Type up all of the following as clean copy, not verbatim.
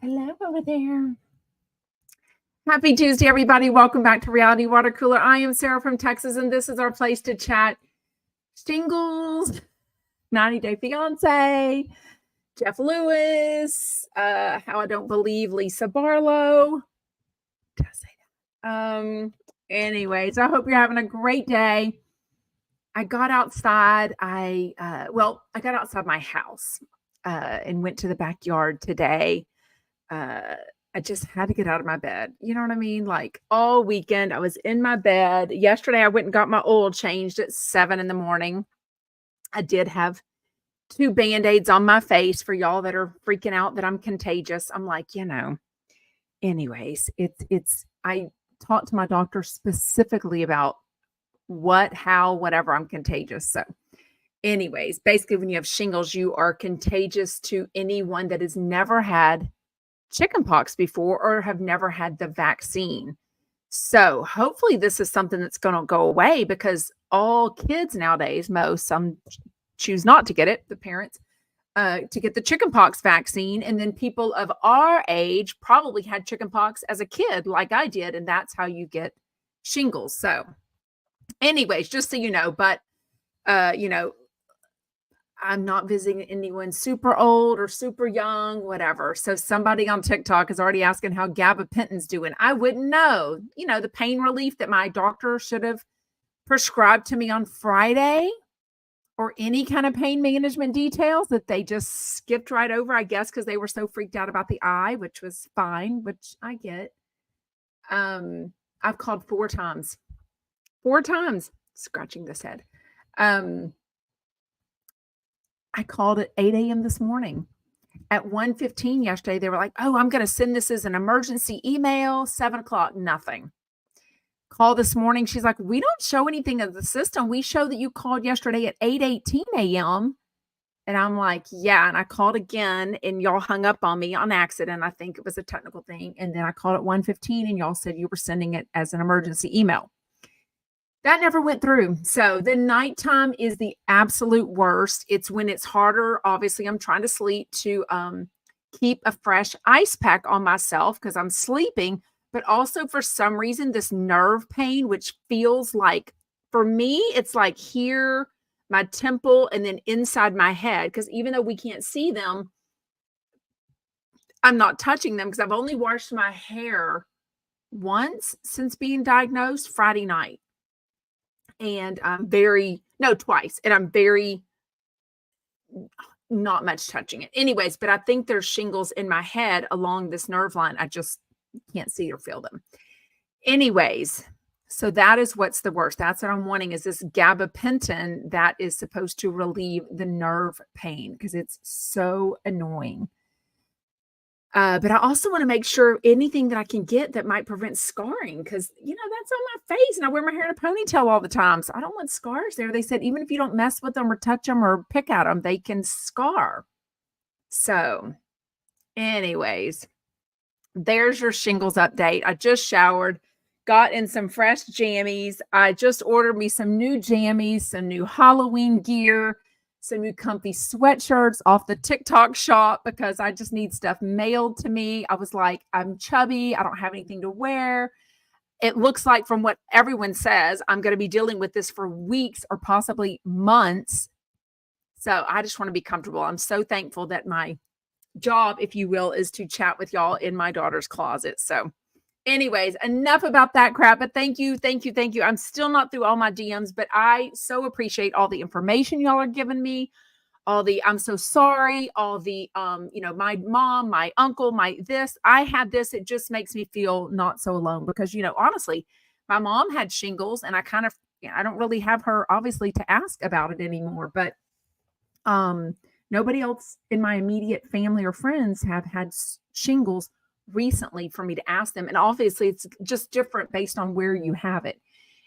Hello over there. Happy Tuesday, everybody. Welcome back to Reality Water Cooler. I am Sarah from Texas, and this is our place to chat shingles, 90 Day Fiance, Jeff Lewis, how I don't believe Lisa Barlow. Did I say that? Anyways, I hope you're having a great day. I got outside. I got outside my house and went to the backyard today. I just had to get out of my bed. You know what I mean? Like all weekend, I was in my bed. Yesterday, I went and got my oil changed at 7 a.m. I did have 2 Band-Aids on my face for y'all that are freaking out that I'm contagious. I'm like, anyways, I talked to my doctor specifically about what, how, whatever, I'm contagious. So anyways, basically when you have shingles, you are contagious to anyone that has never had chickenpox before or have never had the vaccine. So hopefully this is something that's going to go away because all kids nowadays, some choose not to get it, the parents, to get the chickenpox vaccine. And then people of our age probably had chickenpox as a kid like I did. And that's how you get shingles. So anyways, just so you know, but, I'm not visiting anyone super old or super young, whatever. So somebody on TikTok is already asking how gabapentin's doing. I wouldn't know. The pain relief that my doctor should have prescribed to me on Friday or any kind of pain management details that they just skipped right over, I guess, because they were so freaked out about the eye, which was fine, which I get. I've called 4 times, scratching this head. I called at 8 a.m. this morning. At 1:15 yesterday, they were like, oh, I'm going to send this as an emergency email. 7 o'clock, nothing. Call this morning. She's like, we don't show anything of the system. We show that you called yesterday at 8:18 a.m. And I'm like, yeah. And I called again and y'all hung up on me on accident. I think it was a technical thing. And then I called at 1:15 and y'all said you were sending it as an emergency email. That never went through. So the nighttime is the absolute worst. It's when it's harder. Obviously, I'm trying to sleep to keep a fresh ice pack on myself because I'm sleeping. But also for some reason, this nerve pain, which feels like, for me, it's like here, my temple, and then inside my head. Because even though we can't see them, I'm not touching them because I've only washed my hair once since being diagnosed, Friday night. And twice. And I'm very not much touching it. Anyways, but I think there's shingles in my head along this nerve line. I just can't see or feel them. Anyways, so that is what's the worst. That's what I'm wanting is this gabapentin that is supposed to relieve the nerve pain because it's so annoying. But I also want to make sure anything that I can get that might prevent scarring because, that's on my face and I wear my hair in a ponytail all the time. So I don't want scars there. They said even if you don't mess with them or touch them or pick at them, they can scar. So anyways, there's your shingles update. I just showered, got in some fresh jammies. I just ordered me some new jammies, some new Halloween gear, some new comfy sweatshirts off the TikTok shop because I just need stuff mailed to me. I was like, I'm chubby. I don't have anything to wear. It looks like from what everyone says, I'm going to be dealing with this for weeks or possibly months. So I just want to be comfortable. I'm so thankful that my job, if you will, is to chat with y'all in my daughter's closet. So anyways, enough about that crap, but thank you. I'm still not through all my DMs, but I so appreciate all the information y'all are giving me, all the, I'm so sorry, all the, my mom, my uncle, I had this, it just makes me feel not so alone because, honestly, my mom had shingles and I don't really have her obviously to ask about it anymore, but, nobody else in my immediate family or friends have had shingles recently for me to ask them. And obviously it's just different based on where you have it.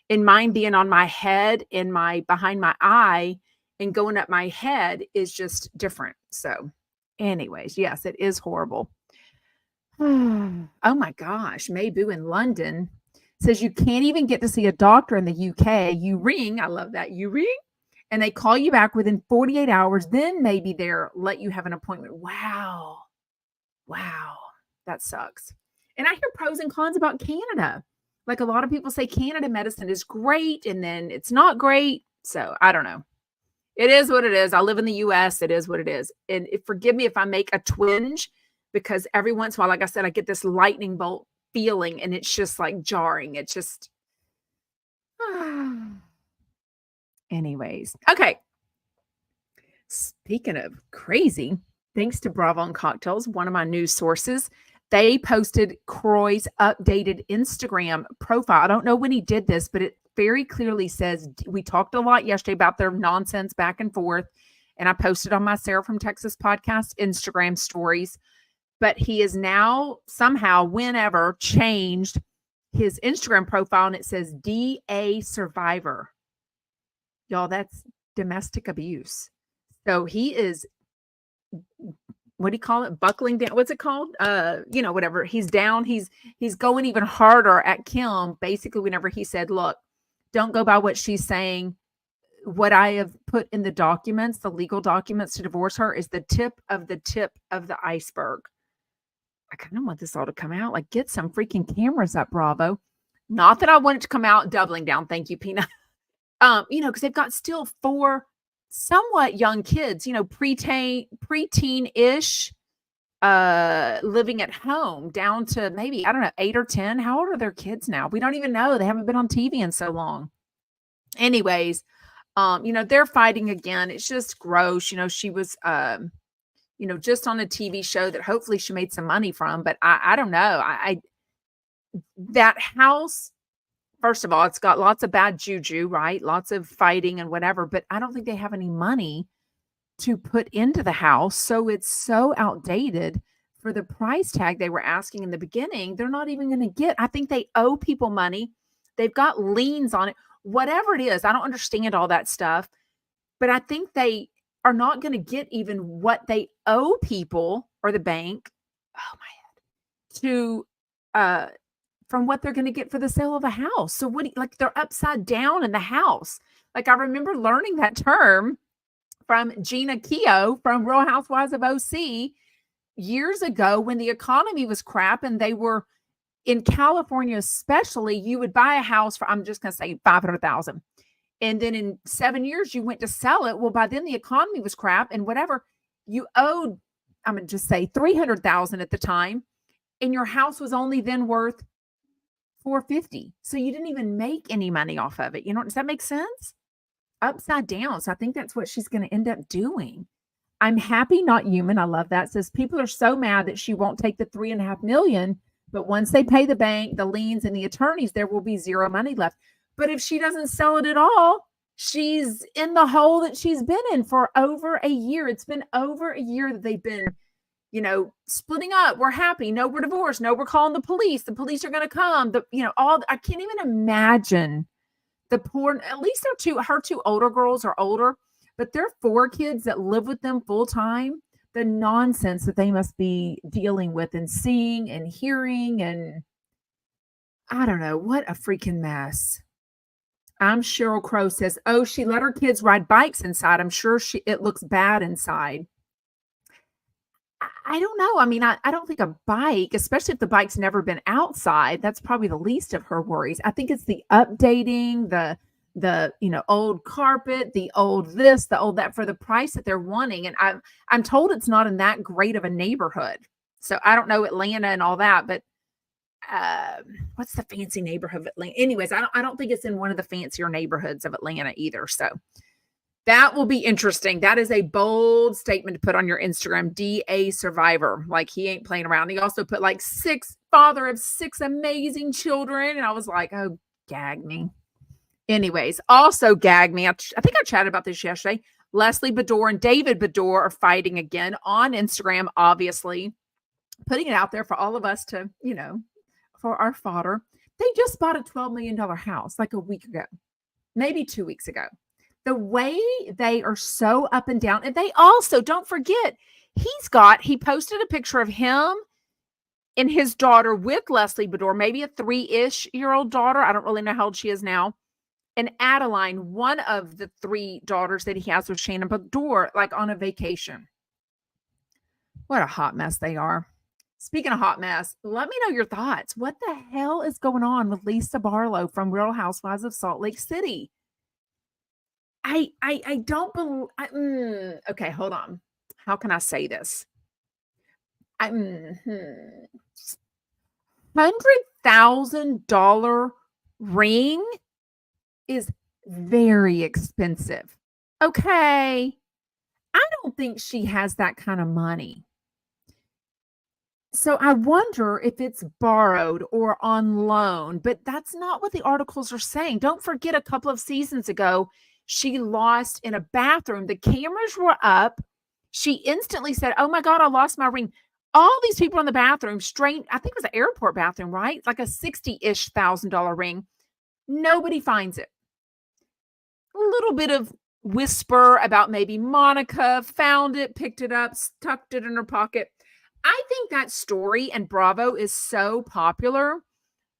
And mine being on my head and behind my eye and going up my head is just different. So anyways, yes, it is horrible. Oh my gosh. Mayboo in London says you can't even get to see a doctor in the UK. You ring. I love that. You ring and they call you back within 48 hours. Then maybe they'll let you have an appointment. Wow. That sucks. And I hear pros and cons about Canada. Like a lot of people say Canada medicine is great and then it's not great. So I don't know. It is what it is. I live in the US. It is what it is. And forgive me if I make a twinge because every once in a while, like I said, I get this lightning bolt feeling and it's just like jarring. It's just, anyways. Okay. Speaking of crazy, thanks to Bravo and Cocktails, one of my news sources, they posted Croy's updated Instagram profile. I don't know when he did this, but it very clearly says, we talked a lot yesterday about their nonsense back and forth, and I posted on my Sarah from Texas podcast Instagram stories, but he is now somehow, whenever, changed his Instagram profile, and it says DA survivor. Y'all, that's domestic abuse. So he is, what do you call it? Buckling down. What's it called? Whatever. He's down. He's going even harder at Kim. Basically, whenever he said, look, don't go by what she's saying. What I have put in the documents, the legal documents to divorce her, is the tip of the iceberg. I kind of want this all to come out. Like, get some freaking cameras up, Bravo. Not that I want it to come out doubling down. Thank you, Peanut. Because they've got still 4 somewhat young kids, preteen-ish, living at home down to maybe, I don't know, 8 or 10. How old are their kids now? We don't even know. They haven't been on TV in so long. Anyways, they're fighting again. It's just gross. She was, just on a TV show that hopefully she made some money from, but I don't know. That house, first of all, it's got lots of bad juju, right? Lots of fighting and whatever, but I don't think they have any money to put into the house. So it's so outdated for the price tag they were asking in the beginning. They're not even going to get, I think they owe people money. They've got liens on it, whatever it is. I don't understand all that stuff, but I think they are not going to get even what they owe people or the bank. Oh my head. To, from what they're going to get for the sale of a house. So they're upside down in the house. Like I remember learning that term from Gina Keogh from Real Housewives of OC years ago when the economy was crap and they were in California, especially, you would buy a house for, I'm just going to say $500,000. And then in 7 years, you went to sell it. Well, by then the economy was crap and whatever you owed, I'm going to just say $300,000 at the time. And your house was only then worth $450,000. So you didn't even make any money off of it. Does that make sense? Upside down. So I think that's what she's going to end up doing. I'm happy, not human. I love that. It says people are so mad that she won't take the $3.5 million, but once they pay the bank, the liens, and the attorneys, there will be zero money left. But if she doesn't sell it at all, she's in the hole that she's been in for over a year. It's been over a year that they've been, splitting up. We're happy. No, we're divorced. No, we're calling the police. The police are going to come. I can't even imagine the poor, at least her two older girls are older, but they're 4 kids that live with them full time. The nonsense that they must be dealing with and seeing and hearing. And I don't know, what a freaking mess. I'm Cheryl Crow says, oh, she let her kids ride bikes inside. I'm sure it looks bad inside. I don't know. I mean, I don't think a bike, especially if the bike's never been outside, that's probably the least of her worries. I think it's the updating, the old carpet, the old this, the old that for the price that they're wanting. And I'm told it's not in that great of a neighborhood. So I don't know Atlanta and all that, but what's the fancy neighborhood of Atlanta? Anyways, I don't think it's in one of the fancier neighborhoods of Atlanta either. So that will be interesting. That is a bold statement to put on your Instagram. DA survivor. Like he ain't playing around. He also put like father of 6 amazing children. And I was like, oh, gag me. Anyways, also gag me. I think I chatted about this yesterday. Leslie Bador and David Bador are fighting again on Instagram, obviously. Putting it out there for all of us to, for our fodder. They just bought a $12 million house like a week ago, maybe 2 weeks ago. The way they are so up and down. And they also, don't forget, he posted a picture of him and his daughter with Leslie Bador, maybe a 3-ish-year-old daughter. I don't really know how old she is now. And Adeline, one of the 3 daughters that he has with Shannon Bador, like on a vacation. What a hot mess they are. Speaking of hot mess, let me know your thoughts. What the hell is going on with Lisa Barlow from Real Housewives of Salt Lake City? I don't believe. Okay, hold on. How can I say this? $100,000 ring is very expensive. Okay, I don't think she has that kind of money. So I wonder if it's borrowed or on loan, but that's not what the articles are saying. Don't forget a couple of seasons ago, she lost in a bathroom. The cameras were up. She instantly said, "Oh my God, I lost my ring." All these people in the bathroom, straight, I think it was an airport bathroom, right? Like a 60-ish thousand-dollar ring. Nobody finds it. A little bit of whisper about maybe Monica found it, picked it up, tucked it in her pocket. I think that story and Bravo is so popular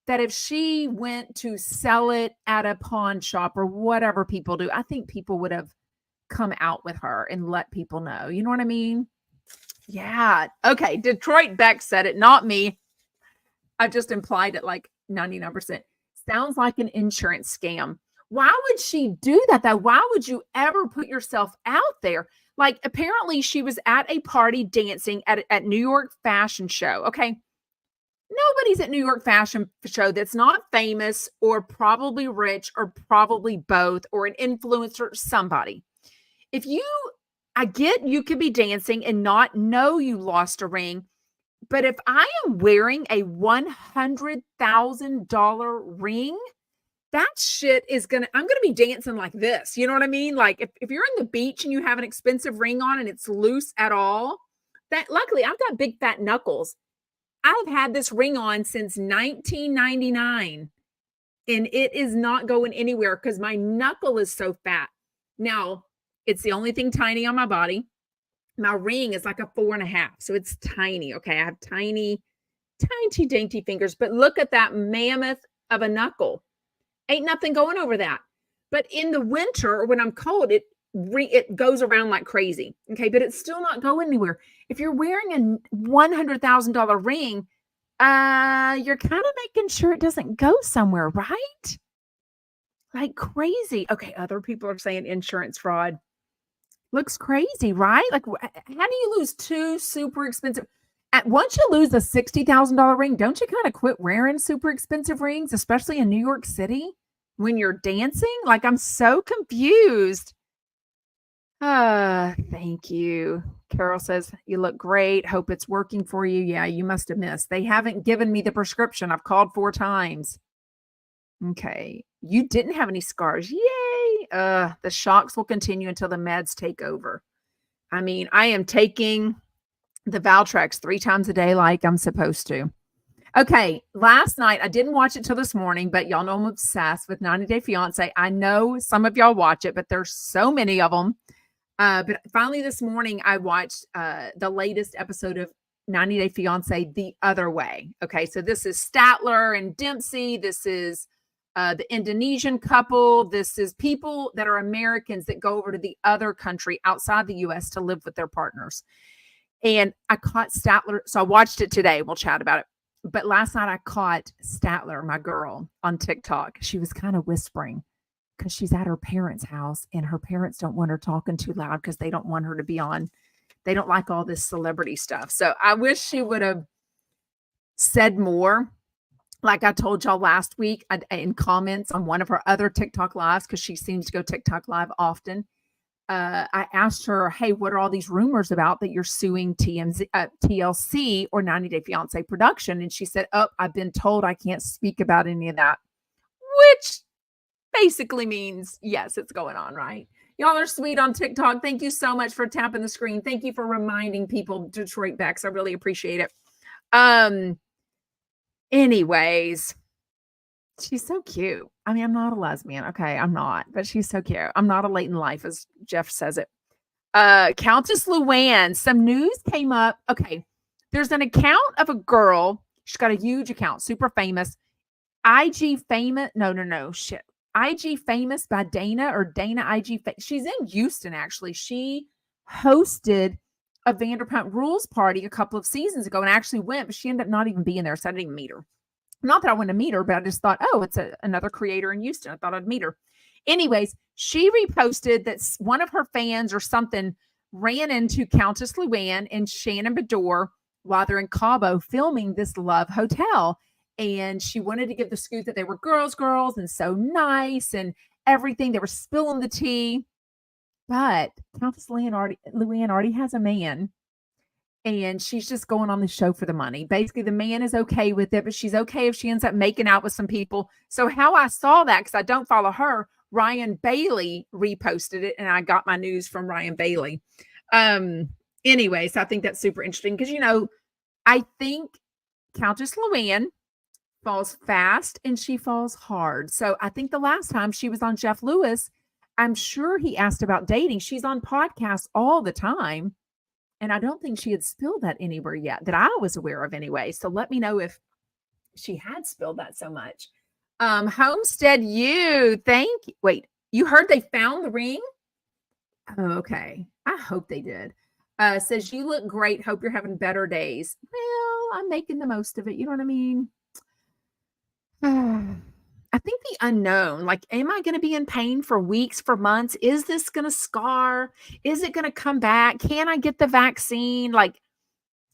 that if she went to sell it at a pawn shop or whatever people do, I think people would have come out with her and let people know. You know what I mean? Yeah. Okay. Detroit Beck said it, not me. I've just implied it like 99%. Sounds like an insurance scam. Why would she do that though? Why would you ever put yourself out there? Like apparently she was at a party dancing at New York Fashion Show. Okay. Nobody's at New York Fashion Show that's not famous or probably rich or probably both or an influencer, somebody. If you, I get you could be dancing and not know you lost a ring, but if I am wearing a $100,000 ring, that shit is I'm gonna be dancing like this. You know what I mean? Like if you're in the beach and you have an expensive ring on and it's loose at all, that luckily I've got big fat knuckles. I've had this ring on since 1999 and it is not going anywhere because my knuckle is so fat. Now, it's the only thing tiny on my body. My ring is like a 4.5. So it's tiny. Okay. I have tiny, tiny, dainty fingers, but look at that mammoth of a knuckle. Ain't nothing going over that. But in the winter, when I'm cold, it goes around like crazy. Okay. But it's still not going anywhere. If you're wearing a $100,000 ring, you're kind of making sure it doesn't go somewhere, right? Like crazy. Okay. Other people are saying insurance fraud. Looks crazy, right? Like, how do you lose two super expensive? Once you lose a $60,000 ring, don't you kind of quit wearing super expensive rings, especially in New York City when you're dancing? Like, I'm so confused. Thank you. Carol says, you look great. Hope it's working for you. Yeah, you must have missed. They haven't given me the prescription. I've called 4 times. Okay. You didn't have any scars. Yay. The shocks will continue until the meds take over. I mean, I am taking the Valtrex 3 times a day like I'm supposed to. Okay. Last night, I didn't watch it till this morning, but y'all know I'm obsessed with 90 Day Fiance. I know some of y'all watch it, but there's so many of them. But finally this morning, I watched the latest episode of 90 Day Fiance the other way. Okay. So this is Statler and Dempsey. This is the Indonesian couple. This is people that are Americans that go over to the other country outside the U.S. to live with their partners. And I caught Statler. So I watched it today. We'll chat about it. But last night I caught Statler, my girl, on TikTok. She was kind of whispering because she's at her parents' house and her parents don't want her talking too loud because they don't want her to be on. They don't like all this celebrity stuff. So I wish she would have said more. Like I told y'all last week in comments on one of her other TikTok lives, because she seems to go TikTok live often. I asked her, hey, what are all these rumors about that you're suing TLC or 90 Day Fiance production? And she said, oh, I've been told I can't speak about any of that, which basically means, yes, it's going on, right? Y'all are sweet on TikTok. Thank you so much for tapping the screen. Thank you for reminding people Detroit Becks. I really appreciate it. Anyways, she's so cute. I mean, I'm not a lesbian. Okay, I'm not, but she's so cute. I'm not a late in life, as Jeff says it. Countess Luann, some news came up. Okay, there's an account of a girl. She's got a huge account, super famous. IG famous. No. Shit. IG famous by Dana or Dana IG. She's in Houston, actually. She hosted a Vanderpump Rules party a couple of seasons ago and actually went, but she ended up not even being there. So I didn't even meet her. Not that I wanted to meet her, but I just thought, oh, it's another creator in Houston. I thought I'd meet her. Anyways, she reposted that one of her fans or something ran into Countess Luann and Shannon Bedore while they're in Cabo filming this Love Hotel. And she wanted to give the scoop that they were girls, and so nice and everything. They were spilling the tea. But Countess Luann already has a man. And she's just going on the show for the money. Basically, the man is okay with it, but she's okay if she ends up making out with some people. So how I saw that, because I don't follow her, Ryan Bailey reposted it, and I got my news from Ryan Bailey. Anyway, so I think that's super interesting because, I think Countess Luann falls fast and she falls hard. So I think the last time she was on Jeff Lewis, I'm sure he asked about dating. She's on podcasts all the time. And I don't think she had spilled that anywhere yet that I was aware of anyway. So let me know if she had spilled that so much. Homestead thank you. Wait, you heard they found the ring? Oh, okay. I hope they did. Says, you look great. Hope you're having better days. Well, I'm making the most of it. You know what I mean? I think the unknown, like, am I going to be in pain for weeks, for months? Is this going to scar? Is it going to come back? Can I get the vaccine? Like,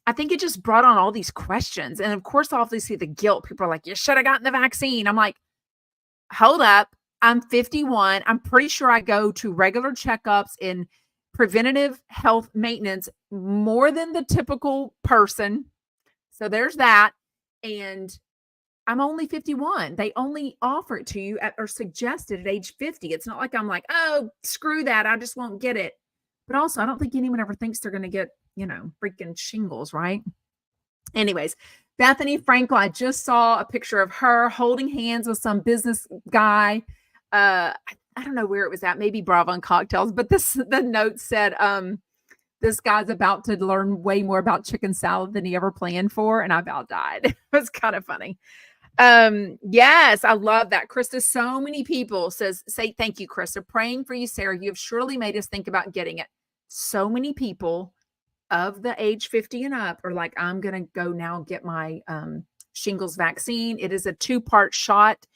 I think it just brought on all these questions. And of course, obviously the guilt. People are like, you should have gotten the vaccine. I'm like, hold up. I'm 51. I'm pretty sure I go to regular checkups in preventative health maintenance more than the typical person. So there's that. And I'm only 51. They only offer it to you or suggest it at age 50. It's not like I'm like, oh, screw that. I just won't get it. But also, I don't think anyone ever thinks they're going to get, freaking shingles, right? Anyways, Bethany Frankel, I just saw a picture of her holding hands with some business guy. I don't know where it was at, maybe Bravo and Cocktails, but the note said, this guy's about to learn way more about chicken salad than he ever planned for. And I about died. It was kind of funny. Yes, I love that. Krista, so many people say thank you, Krista. Praying for you, Sarah. You have surely made us think about getting it. So many people of the age 50 and up are like, I'm going to go now get my shingles vaccine. It is a 2-part shot.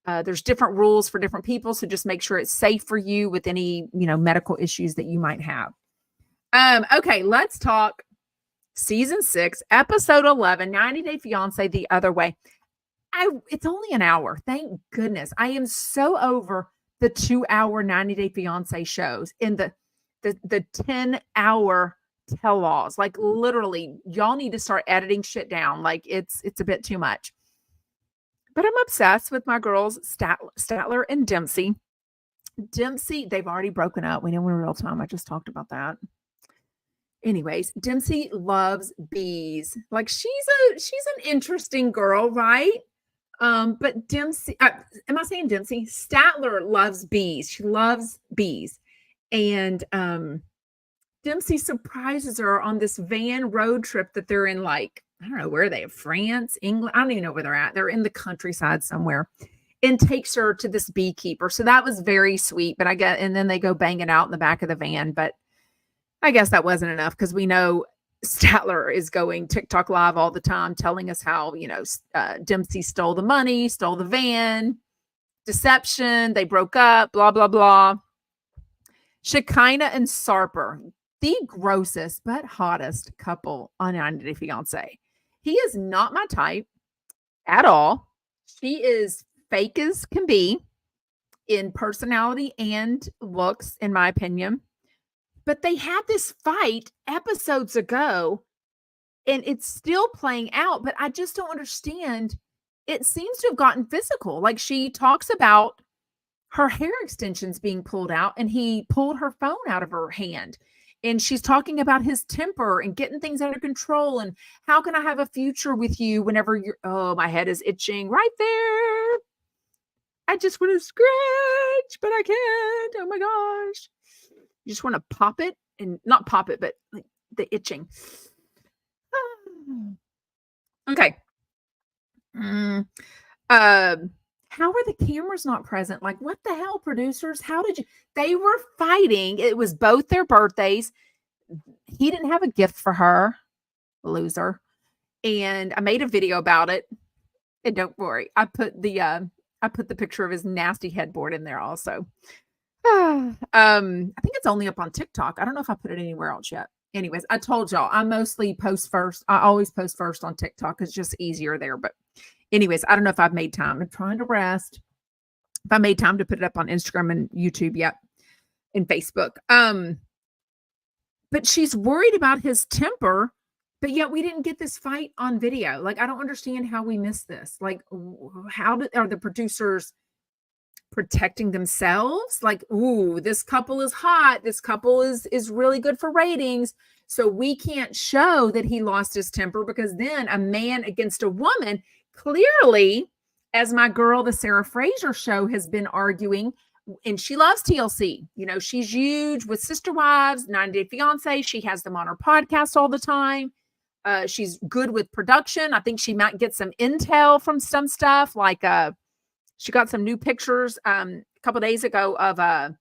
There's different rules for different people. So just make sure it's safe for you with any, medical issues that you might have. Okay, let's talk season 6, episode 11, 90 Day Fiance, The Other Way. It's only an hour. Thank goodness. I am so over the 2-hour 90 Day Fiance shows in the 10-hour tell-alls. Like, literally, y'all need to start editing shit down. Like, it's a bit too much. But I'm obsessed with my girls, Statler and Dempsey. Dempsey, they've already broken up. We know in real time. I just talked about that. Anyways, Dempsey loves bees. Like, she's an interesting girl, right? But Dempsey, am I saying Dempsey? Statler loves bees. She loves bees. And Dempsey surprises her on this van road trip that they're in, like, I don't know where they are, France, England. I don't even know where they're at. They're in the countryside somewhere, and takes her to this beekeeper. So that was very sweet. But and then they go banging out in the back of the van. But I guess that wasn't enough because we know Statler is going TikTok live all the time, telling us how, Dempsey stole the money, stole the van, deception, they broke up, blah, blah, blah. Shekinah and Sarper, the grossest but hottest couple on 90 Day Fiance. He is not my type at all. She is fake as can be in personality and looks, in my opinion. But they had this fight episodes ago, and it's still playing out, but I just don't understand. It seems to have gotten physical. Like, she talks about her hair extensions being pulled out, and he pulled her phone out of her hand. And she's talking about his temper and getting things under control. And how can I have a future with you whenever my head is itching right there. I just want to scratch, but I can't. Oh my gosh. You just want to pop it, and not pop it, but like the itching. Okay. How are the cameras not present? Like, what the hell, producers? How did you? They were fighting. It was both their birthdays. he didn't have a gift for her, loser. And I made a video about it. And don't worry, I put the picture of his nasty headboard in there also. I think it's only up on TikTok. I don't know if I put it anywhere else yet. Anyways, I told y'all I mostly post first. I always post first on TikTok. It's just easier there. But anyways, I don't know if I've made time. I'm trying to rest. If I made time to put it up on Instagram and YouTube yet, and Facebook. But she's worried about his temper, but yet we didn't get this fight on video. Like, I don't understand how we missed this. Like, are the producers protecting themselves? Like, ooh, this couple is hot. This couple is really good for ratings. So we can't show that he lost his temper, because then a man against a woman, clearly, as my girl, the Sarah Fraser show, has been arguing, and she loves TLC. You know, she's huge with Sister Wives, 90 Day Fiance. She has them on her podcast all the time. She's good with production. I think she might get some intel from some stuff. Like she got some new pictures a couple days ago of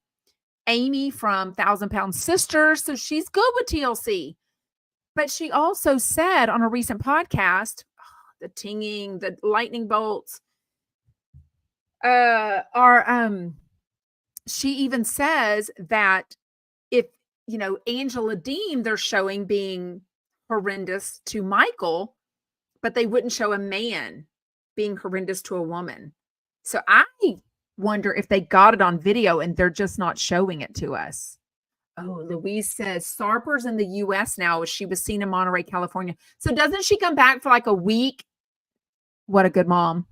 Amy from 1,000 Pound Sisters. So she's good with TLC. But she also said on a recent podcast, the tinging, the lightning bolts are she even says that if, you know, Angela Dean, they're showing being horrendous to Michael, but they wouldn't show a man being horrendous to a woman. So I wonder if they got it on video and they're just not showing it to us. Oh, Louise says Sarper's in the US now. She was seen in Monterey, California. So doesn't she come back for like a week? What a good mom.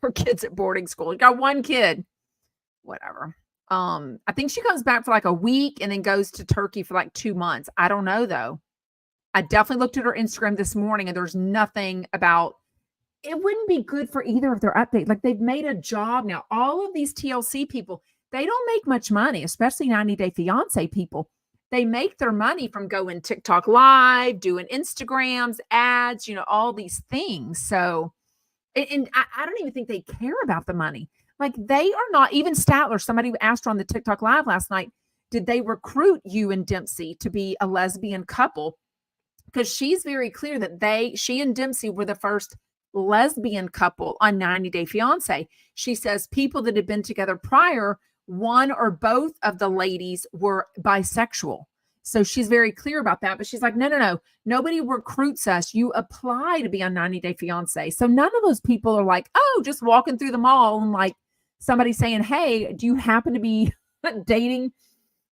Her kid's at boarding school. Got one kid. Whatever. I think she comes back for like a week and then goes to Turkey for like 2 months. I don't know though. I definitely looked at her Instagram this morning and there's nothing about it. Wouldn't be good for either of their updates. Like, they've made a job now. All of these TLC people, they don't make much money, especially 90 Day Fiance people. They make their money from going TikTok live, doing Instagrams, ads, you know, all these things. So, and I don't even think they care about the money. Like, they are not, even Statler, somebody asked her on the TikTok live last night, did they recruit you and Dempsey to be a lesbian couple? Because she's very clear that she and Dempsey were the first lesbian couple on 90 Day Fiance. She says people that had been together prior, one or both of the ladies were bisexual. So she's very clear about that. But she's like, no. Nobody recruits us. You apply to be on 90 Day Fiance. So none of those people are like, oh, just walking through the mall and like somebody saying, hey, do you happen to be dating?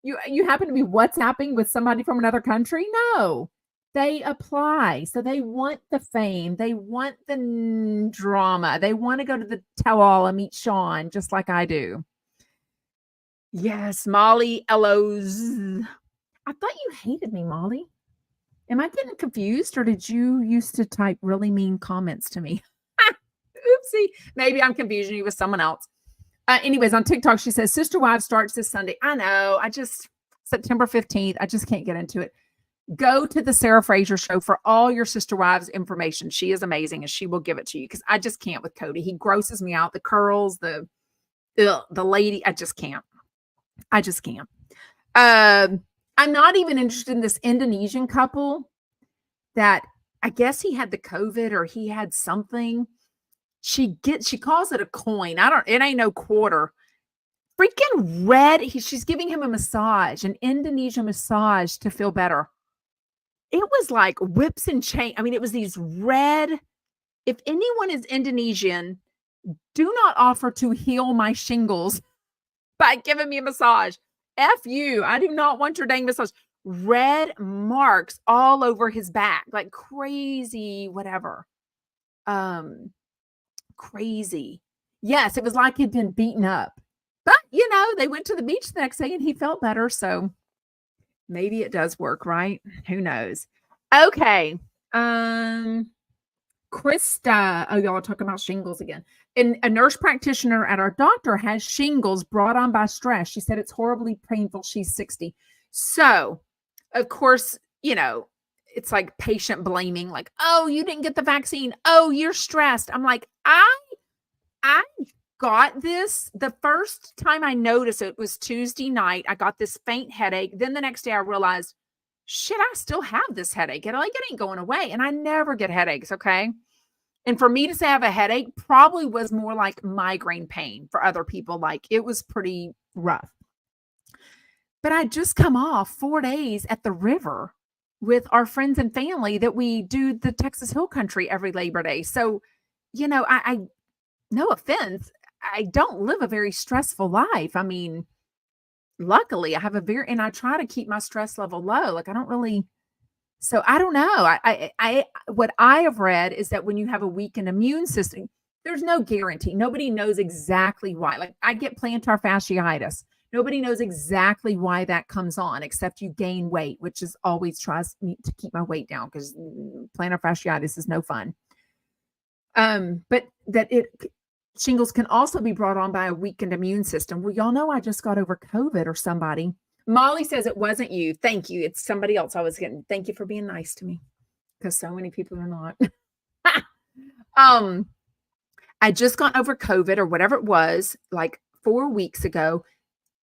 You happen to be WhatsApping with somebody from another country? No. They apply. So they want the fame. They want the drama. They want to go to the tell-all and meet Sean, just like I do. Yes, Molly Ellows. I thought you hated me, Molly. Am I getting confused, or did you used to type really mean comments to me? Oopsie. Maybe I'm confusing you with someone else. Anyways, on TikTok, she says, Sister Wives starts this Sunday. I know. September 15th. I just can't get into it. Go to the Sarah Fraser show for all your Sister Wives information. She is amazing, and she will give it to you, because I just can't with Cody. He grosses me out. The curls, the lady. I just can't. I'm not even interested in this Indonesian couple that I guess he had the COVID or he had something. She calls it a coin. It ain't no quarter. Freaking red. She's giving him a massage, an Indonesian massage to feel better. It was like whips and chain. I mean, it was these red. If anyone is Indonesian, do not offer to heal my shingles by giving me a massage. F you. I do not want your dang massage. Red marks all over his back, like crazy, whatever. Crazy. Yes, it was like he'd been beaten up. But, they went to the beach the next day and he felt better. So maybe it does work, right? Who knows? Okay. Krista. Oh, y'all are talking about shingles again. And a nurse practitioner at our doctor has shingles brought on by stress. She said it's horribly painful. She's 60. So, of course, it's like patient blaming, like, oh, you didn't get the vaccine. Oh, you're stressed. I'm like, I got this. The first time I noticed it was Tuesday night. I got this faint headache. Then the next day I realized shit, I still have this headache. And like, it ain't going away. And I never get headaches. Okay. And for me to say I have a headache probably was more like migraine pain for other people. Like it was pretty rough. But I just come off 4 days at the river with our friends and family that we do the Texas Hill Country every Labor Day. So, I no offense, I don't live a very stressful life. I mean, luckily I have and I try to keep my stress level low. Like I don't really, so I don't know. What I have read is that when you have a weakened immune system, there's no guarantee. Nobody knows exactly why. Like I get plantar fasciitis. Nobody knows exactly why that comes on, except you gain weight, which is always tries me to keep my weight down because plantar fasciitis is no fun. But shingles can also be brought on by a weakened immune system. Well, y'all know I just got over COVID or somebody. Molly says it wasn't you. Thank you. It's somebody else I was getting. Thank you for being nice to me because so many people are not. I just got over COVID or whatever it was like 4 weeks ago.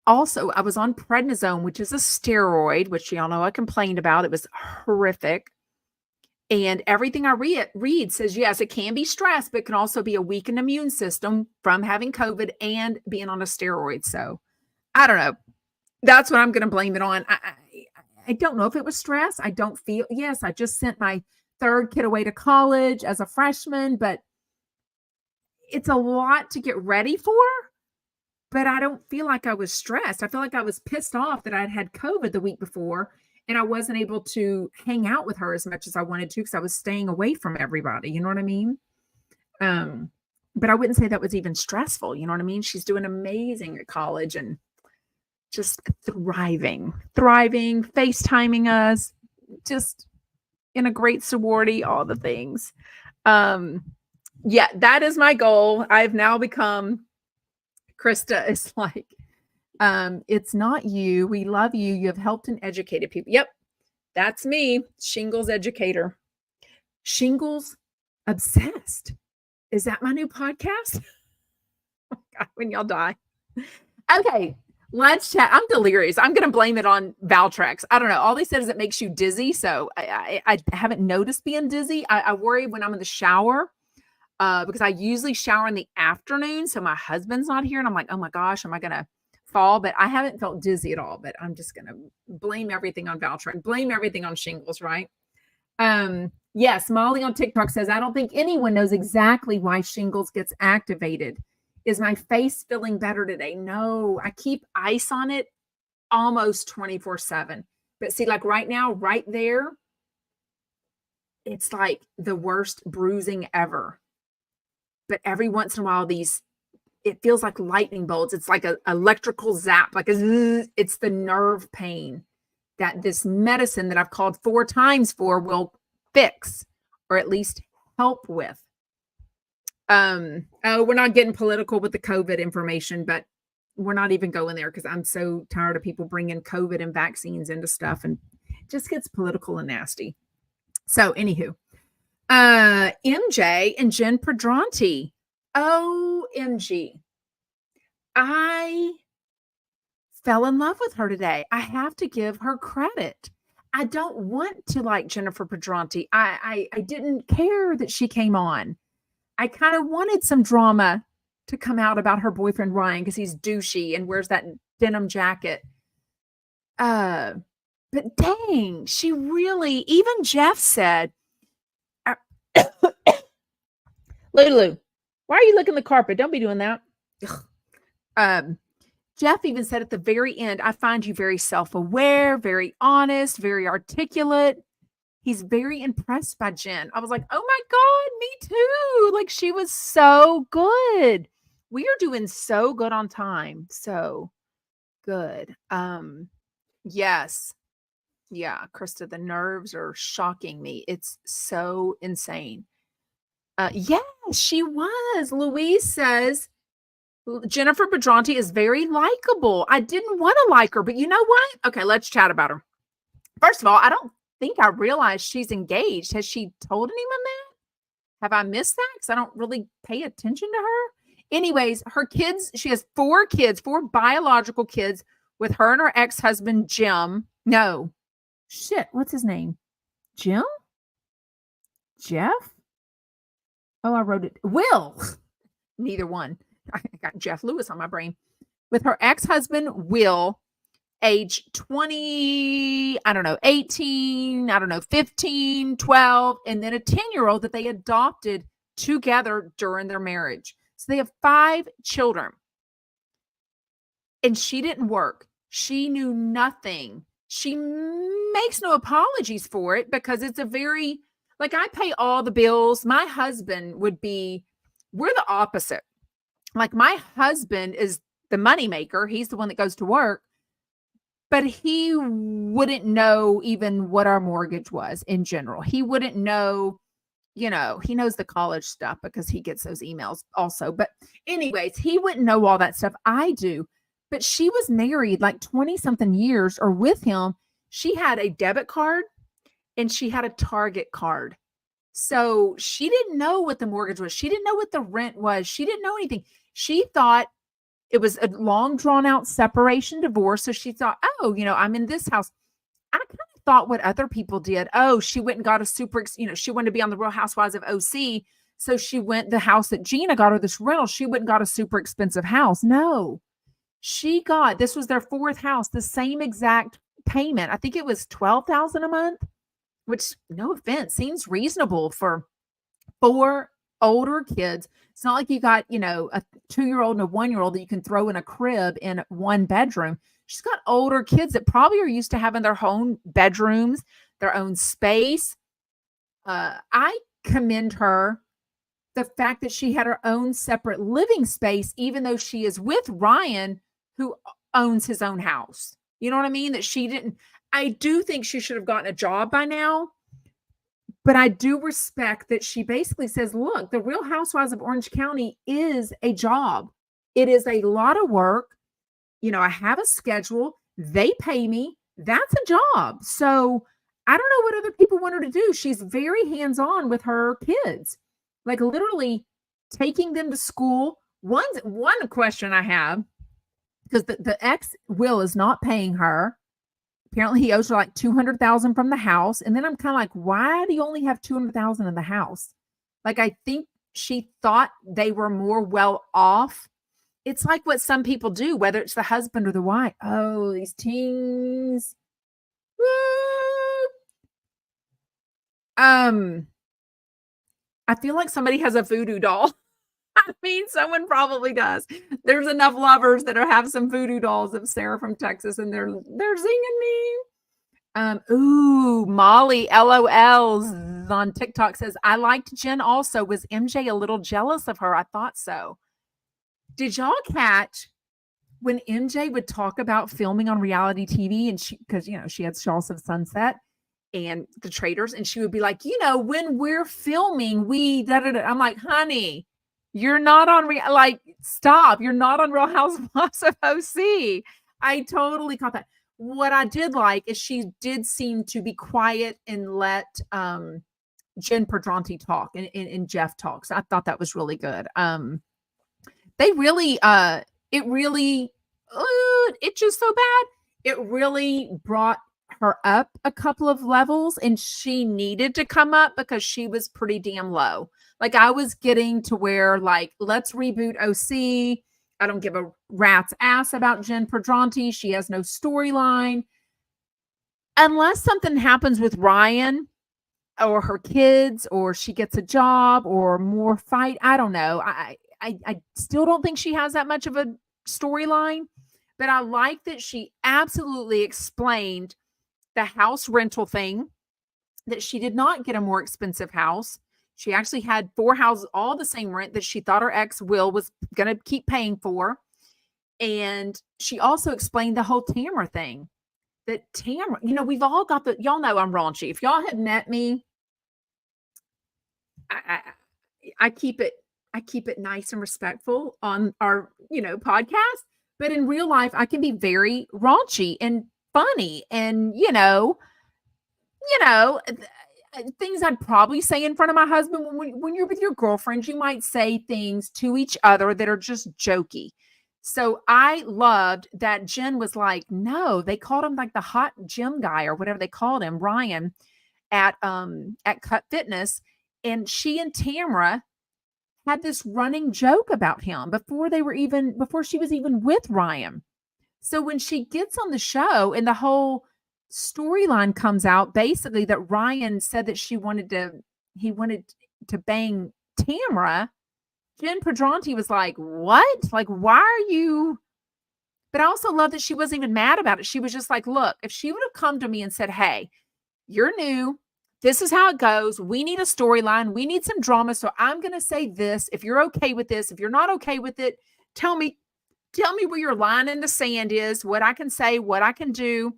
Also, I was on prednisone, which is a steroid, which y'all know I complained about. It was horrific. And everything I read says, yes, it can be stress, but it can also be a weakened immune system from having COVID and being on a steroid. So I don't know. That's what I'm going to blame it on. I don't know if it was stress. I don't feel, yes, I just sent my third kid away to college as a freshman, but it's a lot to get ready for. But I don't feel like I was stressed. I feel like I was pissed off that I'd had COVID the week before and I wasn't able to hang out with her as much as I wanted to because I was staying away from everybody. You know what I mean? But I wouldn't say that was even stressful. You know what I mean? She's doing amazing at college and just thriving, FaceTiming us, just in a great sorority, all the things. Yeah, that is my goal. I've now become, Krista is like, it's not you. We love you. You have helped and educated people. Yep, that's me, shingles educator. Shingles obsessed. Is that my new podcast? Oh God, when y'all die. Okay, let's chat. I'm delirious. I'm going to blame it on Valtrex. I don't know. All they said is it makes you dizzy. So I haven't noticed being dizzy. I worry when I'm in the shower because I usually shower in the afternoon. So my husband's not here. And I'm like, oh my gosh, am I going to fall? But I haven't felt dizzy at all. But I'm just going to blame everything on Valtrex. Blame everything on shingles, right? Yes, Molly on TikTok says, I don't think anyone knows exactly why shingles gets activated. Is my face feeling better today? No, I keep ice on it almost 24/7. But see, like right now, right there, it's like the worst bruising ever. But every once in a while, it feels like lightning bolts. It's like an electrical zap, like it's the nerve pain that this medicine that I've called 4 times for will fix or at least help with. Oh, we're not getting political with the COVID information, but we're not even going there because I'm so tired of people bringing COVID and vaccines into stuff and it just gets political and nasty. So anywho, MJ and Jen Pedranti. OMG. I fell in love with her today. I have to give her credit. I don't want to like Jennifer Pedranti. I didn't care that she came on. I kind of wanted some drama to come out about her boyfriend, Ryan, because he's douchey and wears that denim jacket. But dang, she really, even Jeff said, Lulu, why are you licking the carpet? Don't be doing that. Jeff even said at the very end, I find you very self-aware, very honest, very articulate. He's very impressed by Jen. I was like, oh my God, me too. Like she was so good. We are doing so good on time. So good. Yes. Yeah, Krista, the nerves are shocking me. It's so insane. Yes, she was. Louise says, Jennifer Pedranti is very likable. I didn't want to like her, but you know what? Okay, let's chat about her. First of all, I don't think I realized she's engaged. Has she told anyone that? Have I missed that? Because I don't really pay attention to her. Anyways, her kids, she has 4 kids, 4 biological kids with her and her ex-husband, Jim. No, Shit, what's his name? Jim? Jeff? Oh, I wrote it. Will. Neither one. I got Jeff Lewis on my brain. With her ex-husband, Will, age 20, I don't know, 18, I don't know, 15, 12, and then a 10-year-old that they adopted together during their marriage. So they have 5 children. And she didn't work. She knew nothing. She makes no apologies for it because it's a very, like, I pay all the bills. My husband would be, we're the opposite. Like, my husband is the moneymaker. He's the one that goes to work, but he wouldn't know even what our mortgage was in general. He wouldn't know, he knows the college stuff because he gets those emails also. But anyways, he wouldn't know all that stuff. I do. But she was married like 20 something years or with him. She had a debit card and she had a Target card. So she didn't know what the mortgage was. She didn't know what the rent was. She didn't know anything. She thought it was a long drawn out separation divorce. So she thought, oh, I'm in this house. I kind of thought what other people did. Oh, she went and got a super, she wanted to be on the Real Housewives of OC. So she went the house that Gina got her this rental. She went and got a super expensive house. No. This was their 4th house, the same exact payment. I think it was $12,000 a month, which, no offense, seems reasonable for 4 older kids. It's not like you got, a 2-year-old and a 1-year-old that you can throw in a crib in 1 bedroom. She's got older kids that probably are used to having their own bedrooms, their own space. I commend her. The fact that she had her own separate living space, even though she is with Ryan, who owns his own house. You know what I mean? That she didn't. I do think she should have gotten a job by now, but I do respect that she basically says, look, the Real Housewives of Orange County is a job. It is a lot of work. I have a schedule. They pay me. That's a job. So I don't know what other people want her to do. She's very hands-on with her kids, like literally taking them to school. One question I have, because the ex Will is not paying her. Apparently he owes her like $200,000 from the house. And then I'm kind of like, why do you only have $200,000 in the house? Like, I think she thought they were more well off. It's like what some people do, whether it's the husband or the wife. Oh, these teens. Woo! I feel like somebody has a voodoo doll. I mean, someone probably does. There's enough lovers that have some voodoo dolls of Sarah from Texas, and they're singing me. Molly LOLs on TikTok says, I liked Jen also. Was MJ a little jealous of her? I thought so. Did y'all catch when MJ would talk about filming on reality TV, and because she had Shaw's of Sunset and The Traitors, and she would be like, when we're filming, we da-da-da. I'm like, honey, you're not on stop. You're not on Real Housewives of OC. I totally caught that. What I did like is she did seem to be quiet and let Jen Pedranti talk and Jeff talk. So I thought that was really good. They really, it's just so bad. It really brought her up a couple of levels, and she needed to come up because she was pretty damn low. Like, I was getting to where, like, let's reboot OC. I don't give a rat's ass about Jen Pedranti. She has no storyline. Unless something happens with Ryan or her kids, or she gets a job or more fight. I don't know. I still don't think she has that much of a storyline, but I like that she absolutely explained the house rental thing, that she did not get a more expensive house. She actually had 4 houses, all the same rent that she thought her ex Will was going to keep paying for. And she also explained the whole Tamra thing. That Tamra, we've all got y'all know I'm raunchy. If y'all have met me, I keep it nice and respectful on our, podcast. But in real life, I can be very raunchy and funny and, things I'd probably say in front of my husband. When you're with your girlfriends, you might say things to each other that are just jokey. So I loved that Jen was like, no, they called him like the hot gym guy or whatever they called him, Ryan at Cut Fitness. And she and Tamra had this running joke about him before she was even with Ryan. So when she gets on the show and the whole storyline comes out, basically that Ryan said that he wanted to bang Tamra, Jen Pedranti was like, what? Like, why are you? But I also love that she wasn't even mad about it. She was just like, look, if she would have come to me and said, hey, you're new. This is how it goes. We need a storyline. We need some drama. So I'm going to say this. If you're okay with this, if you're not okay with it, tell me where your line in the sand is, what I can say, what I can do.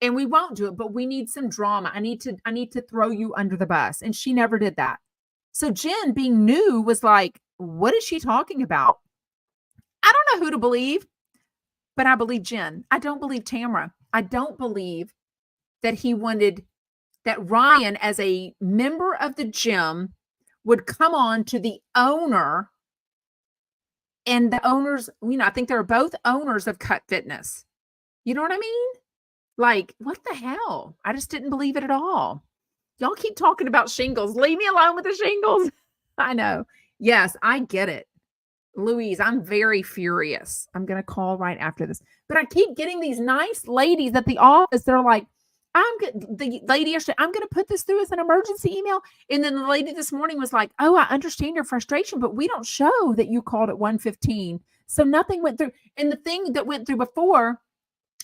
And we won't do it, but we need some drama. I need to throw you under the bus. And she never did that. So Jen, being new, was like, what is she talking about? I don't know who to believe, but I believe Jen. I don't believe Tamra. I don't believe that he wanted that Ryan, as a member of the gym, would come on to the owner, and the owners, I think they're both owners of Cut Fitness. You know what I mean? Like, what the hell? I just didn't believe it at all. Y'all keep talking about shingles. Leave me alone with the shingles. I know. Yes, I get it. Louise, I'm very furious. I'm going to call right after this. But I keep getting these nice ladies at the office. They're like, the lady yesterday, I'm going to put this through as an emergency email. And then the lady this morning was like, oh, I understand your frustration, but we don't show that you called at 1:15. So nothing went through. And the thing that went through before,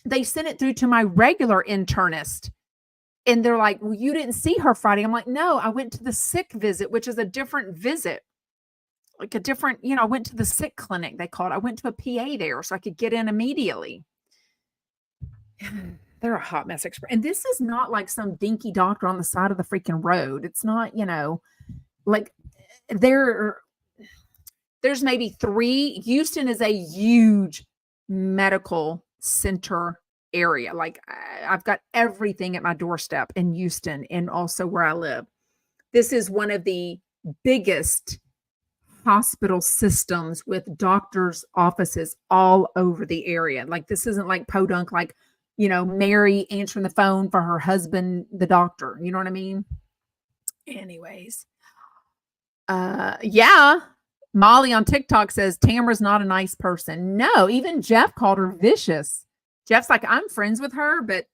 they sent it through to my regular internist. And they're like, well, you didn't see her Friday. I'm like, no, I went to the sick visit, which is a different visit. Like a different, I went to the sick clinic, they called it. I went to a PA there so I could get in immediately. They're a hot mess expert. And this is not like some dinky doctor on the side of the freaking road. It's not, like there's maybe 3. Houston is a huge medical center area. Like I've got everything at my doorstep in Houston and also where I live. This is one of the biggest hospital systems with doctors' offices all over the area. Like this isn't like podunk, like, Mary answering the phone for her husband, the doctor. You know what I mean? Anyways. Yeah. Molly on TikTok says Tamra's not a nice person. No, even Jeff called her vicious. Jeff's like, I'm friends with her, but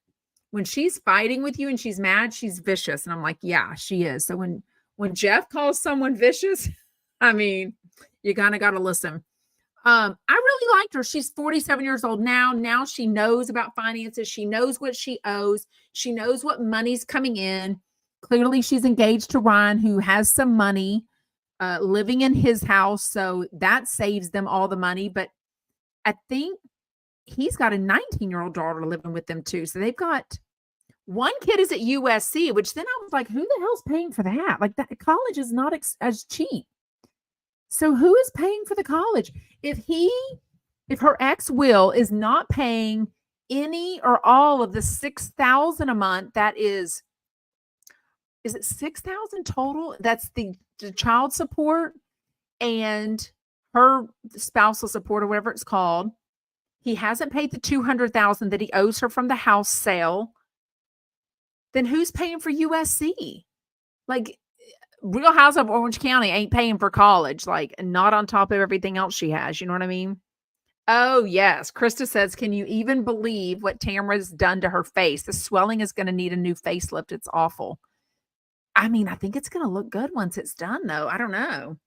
when she's fighting with you and she's mad, she's vicious. And I'm like, yeah, she is. So when Jeff calls someone vicious, I mean, you kind of got to listen. I really liked her. She's 47 years old now. Now she knows about finances. She knows what she owes. She knows what money's coming in. Clearly, she's engaged to Ryan, who has some money, living in his house. So that saves them all the money. But I think he's got a 19-year-old daughter living with them too. So they've got one kid is at USC, which then I was like, who the hell's paying for that? Like that college is not as cheap. So who is paying for the college? If her ex Will is not paying any or all of the $6,000 a month, that is it $6,000 total? That's the child support and her spousal support or whatever it's called. He hasn't paid the $200,000 that he owes her from the house sale. Then who's paying for USC? Like, Real House of Orange County ain't paying for college, like not on top of everything else she has. You know what I mean? Oh, yes. Krista says, can you even believe what Tamra's done to her face? The swelling is going to need a new facelift. It's awful. I mean, I think it's going to look good once it's done, though. I don't know.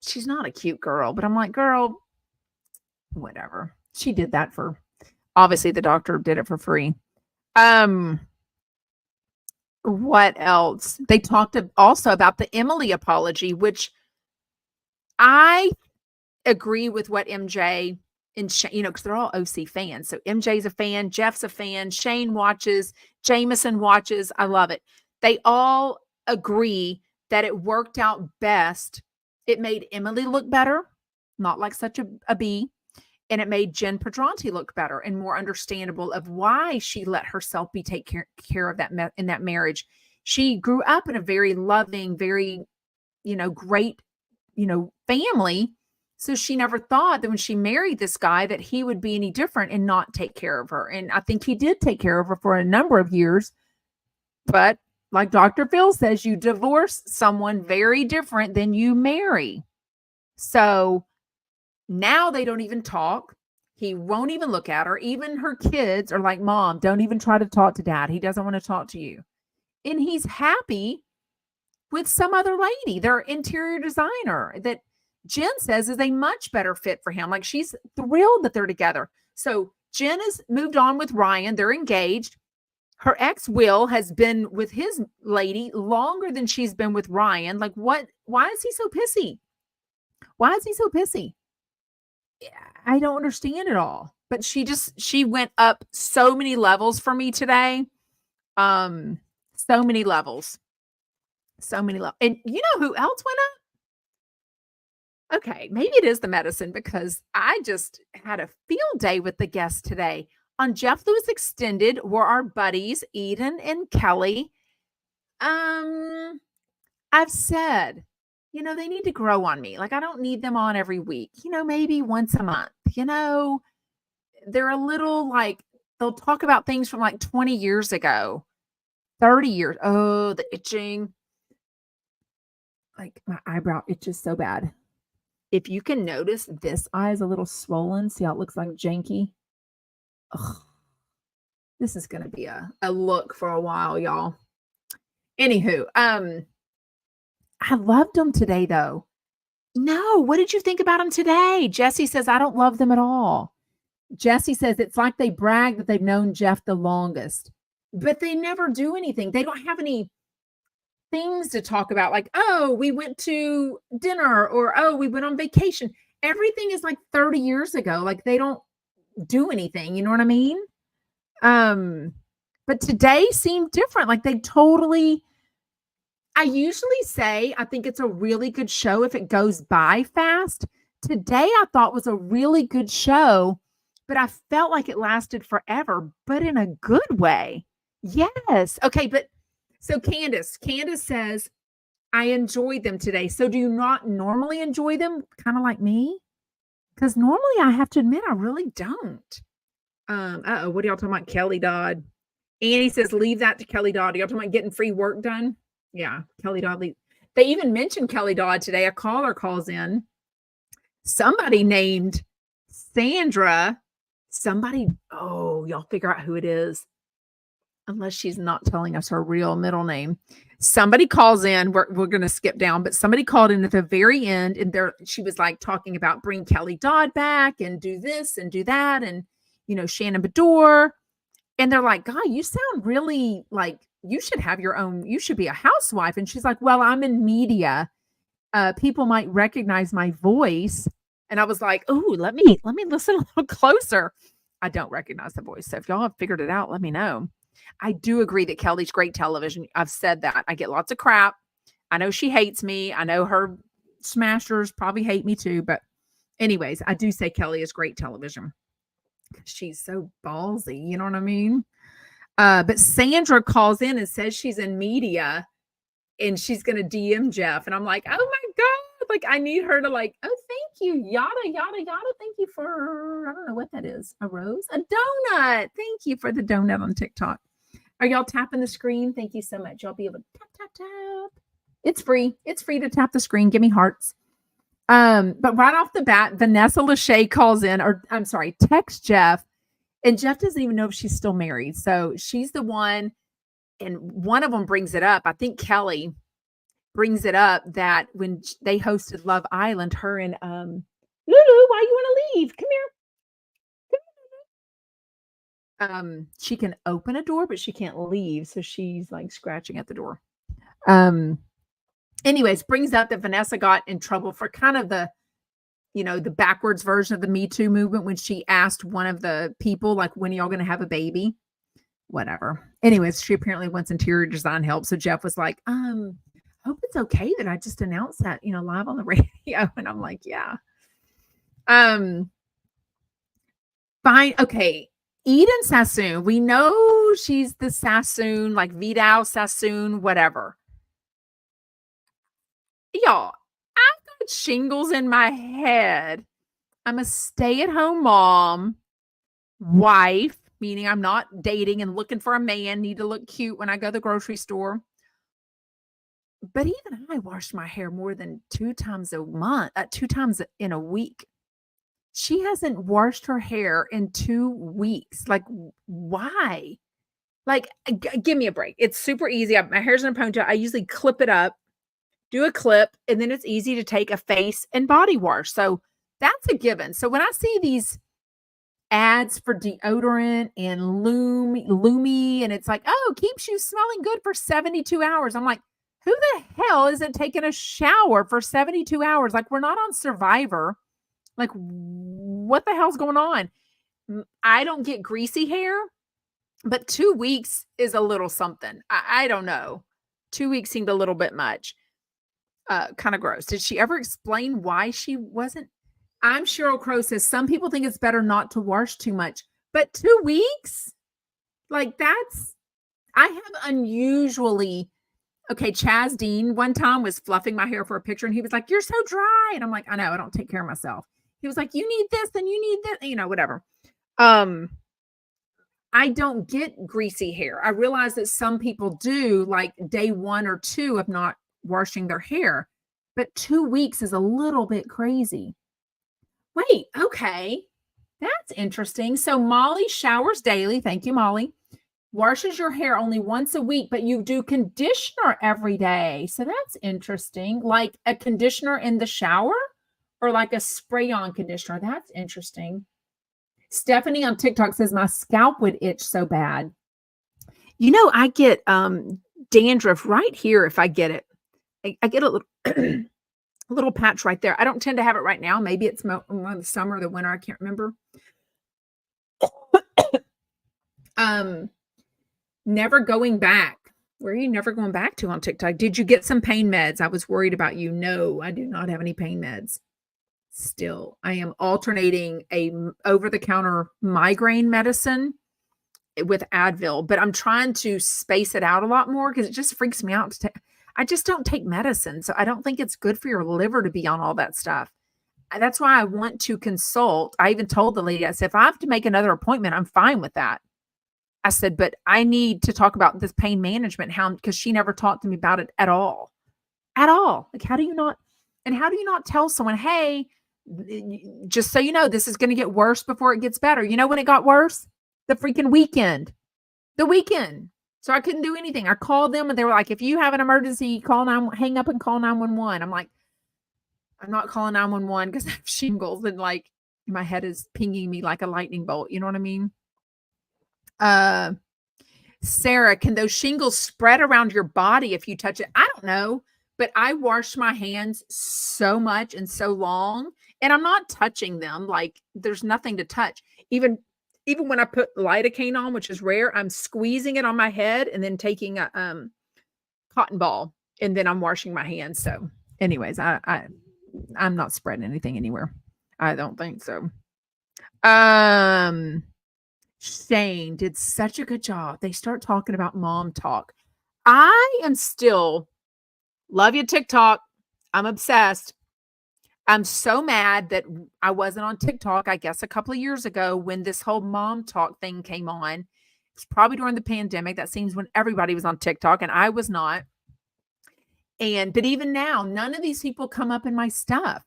She's not a cute girl, but I'm like, girl, whatever. She did that for, obviously the doctor did it for free. What else? They talked also about the Emily apology, which I agree with what MJ and Shane, because they're all OC fans. So MJ's a fan, Jeff's a fan, Shane watches, Jameson watches. I love it. They all agree that it worked out best. It made Emily look better, not like such a bee. And it made Jen Pedranti look better and more understandable of why she let herself be taken care of in that marriage. She grew up in a very loving, very, great, family. So she never thought that when she married this guy that he would be any different and not take care of her. And I think he did take care of her for a number of years. But like Dr. Phil says, you divorce someone very different than you marry. So now they don't even talk. He won't even look at her. Even her kids are like, Mom, don't even try to talk to Dad. He doesn't want to talk to you. And he's happy with some other lady, their interior designer, that Jen says is a much better fit for him. Like, she's thrilled that they're together. So Jen has moved on with Ryan. They're engaged. Her ex Will has been with his lady longer than she's been with Ryan. Like, what? Why is he so pissy? Why is he so pissy? I don't understand it all. But she went up so many levels for me today. So many levels. So many levels. And you know who else went up? Okay, maybe it is the medicine, because I just had a field day with the guests today. On Jeff Lewis Extended were our buddies, Eden and Kelly. I've said, they need to grow on me. Like, I don't need them on every week, maybe once a month. They're a little like, they'll talk about things from like 20 years ago, 30 years. Oh, the itching. Like, my eyebrow itches so bad. If you can notice, this eye is a little swollen. See how it looks like janky? Ugh. This is going to be a look for a while, y'all. Anywho, I loved them today, though. No, what did you think about them today? Jessie says, I don't love them at all. Jessie says it's like they brag that they've known Jeff the longest, but they never do anything. They don't have any things to talk about, like, oh, we went to dinner, or, oh, we went on vacation. Everything is like 30 years ago. Like, they don't do anything. You know what I mean? But today seemed different. Like, they totally, I usually say, I think it's a really good show if it goes by fast. Today, I thought was a really good show, but I felt like it lasted forever, but in a good way. Yes. Okay. But so Candace says, I enjoyed them today. So do you not normally enjoy them? Kind of like me? Because normally I have to admit, I really don't. What are y'all talking about? Kelly Dodd. Annie says, leave that to Kelly Dodd. Are y'all talking about getting free work done? Yeah, Kelly Dodd. They even mentioned Kelly Dodd today. A caller calls in. Somebody named Sandra. Y'all figure out who it is. Unless she's not telling us her real middle name. Somebody calls in. We're going to skip down, but somebody called in at the very end, and she was like talking about bring Kelly Dodd back and do this and do that, and Shannon Bedore. And they're like, God, you sound really like you should have your own. You should be a housewife. And she's like, well, I'm in media. People might recognize my voice. And I was like, oh, let me listen a little closer. I don't recognize the voice. So if y'all have figured it out, let me know. I do agree that Kelly's great television. I've said that. I get lots of crap. I know she hates me. I know her smashers probably hate me too. But anyways, I do say Kelly is great television. She's so ballsy. You know what I mean? But Sandra calls in and says she's in media and she's going to DM Jeff. And I'm like, oh my God. Like, I need her to like, oh, thank you. Yada, yada, yada. Thank you for, I don't know what that is. A rose? A donut. Thank you for the donut on TikTok. Are y'all tapping the screen? Thank you so much. Y'all be able to tap, tap, tap. It's free. It's free to tap the screen. Give me hearts. But right off the bat, Vanessa Lachey calls in, or I'm sorry, texts Jeff. And Jeff doesn't even know if she's still married. So she's the one, and one of them brings it up. I think Kelly brings it up that when they hosted Love Island, her and Lulu, why you want to leave? Come here. She can open a door, but she can't leave. So she's like scratching at the door. Anyways, brings up that Vanessa got in trouble for kind of the backwards version of the Me Too movement when she asked one of the people, like, when are y'all going to have a baby? Whatever. Anyways, she apparently wants interior design help. So Jeff was like, hope it's okay that I just announced that, live on the radio. And I'm like, yeah. Fine. Okay. Eden Sassoon. We know she's the Sassoon, like Vidal Sassoon, whatever. Y'all, I thought shingles in my head. I'm a stay-at-home mom, wife, meaning I'm not dating and looking for a man, need to look cute when I go to the grocery store. But even I wash my hair more than 2 times a month, 2 times in a week. She hasn't washed her hair in 2 weeks. Like, why? Like, give me a break. It's super easy. My hair's in a ponytail. I usually clip it up, do a clip, and then it's easy to take a face and body wash. So that's a given. So when I see these ads for deodorant and Lumi, and it's like, oh, keeps you smelling good for 72 hours. I'm like, who the hell isn't taking a shower for 72 hours? Like, we're not on Survivor. Like, what the hell's going on? I don't get greasy hair, but 2 weeks is a little something. I don't know. 2 weeks seemed a little bit much. Kind of gross. Did she ever explain why she wasn't? I'm Cheryl Crow says, some people think it's better not to wash too much, but 2 weeks? Like, I have unusually, okay, Chaz Dean one time was fluffing my hair for a picture and he was like, you're so dry. And I'm like, I know, I don't take care of myself. He was like, you need this and you need that, whatever. I don't get greasy hair. I realize that some people do, like day 1 or 2 of not washing their hair, but 2 weeks is a little bit crazy. Wait, okay. That's interesting. So Molly showers daily. Thank you, Molly. Washes your hair only once a week, but you do conditioner every day. So that's interesting. Like a conditioner in the shower or like a spray-on conditioner. That's interesting. Stephanie on TikTok says, my scalp would itch so bad. I get dandruff right here if I get it. I get a little, a little patch right there. I don't tend to have it right now. Maybe it's the summer or the winter. I can't remember. Never going back. Where are you never going back to on TikTok? Did you get some pain meds? I was worried about you. No, I do not have any pain meds. Still, I am alternating a over-the-counter migraine medicine with Advil, but I'm trying to space it out a lot more because it just freaks me out. I just don't take medicine, so I don't think it's good for your liver to be on all that stuff. That's why I want to consult. I even told the lady, I said, if I have to make another appointment, I'm fine with that. I said, but I need to talk about this pain management, because she never talked to me about it at all. At all. Like, how do you not tell someone, hey, just so you know, this is going to get worse before it gets better. You know when it got worse? The freaking weekend. The weekend. So I couldn't do anything. I called them and they were like, if you have an emergency, hang up and call 911. I'm like, I'm not calling 911 because I have shingles and like my head is pinging me like a lightning bolt. You know what I mean? Sarah, can those shingles spread around your body if you touch it? I don't know, but I wash my hands so much and so long, and I'm not touching them. Like there's nothing to touch. Even when I put lidocaine on, which is rare, I'm squeezing it on my head and then taking a cotton ball and then I'm washing my hands. So anyways, I'm not spreading anything anywhere. I don't think so. Shane did such a good job. They start talking about mom talk. I am still love you, TikTok. I'm obsessed. I'm so mad that I wasn't on TikTok, I guess, a couple of years ago when this whole mom talk thing came on. It's probably during the pandemic. That seems when everybody was on TikTok and I was not. But even now, none of these people come up in my stuff.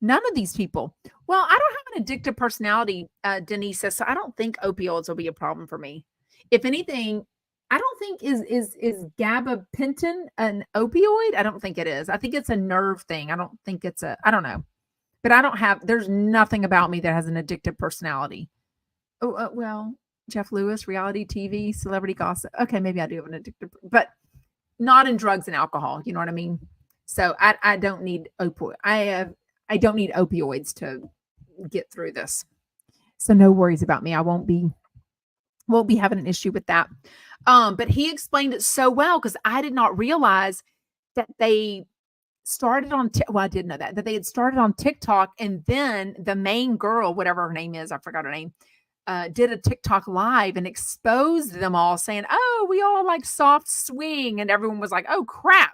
None of these people. Well, I don't have an addictive personality, Denise says, so I don't think opioids will be a problem for me. If anything, I don't think is gabapentin an opioid? I don't think it is. I think it's a nerve thing. I don't think it's I don't know. But there's nothing about me that has an addictive personality. Oh, well, Jeff Lewis, reality TV, celebrity gossip. Okay, maybe I do have an addictive, but not in drugs and alcohol. You know what I mean? So I don't need opioid. I don't need opioids to get through this. So no worries about me. I won't be having an issue with that. But he explained it so well because I did not realize that they started on, I did know that they had started on TikTok, and then the main girl, whatever her name is, I forgot her name, did a TikTok live and exposed them all saying, oh, we all like soft swing. And everyone was like, oh crap.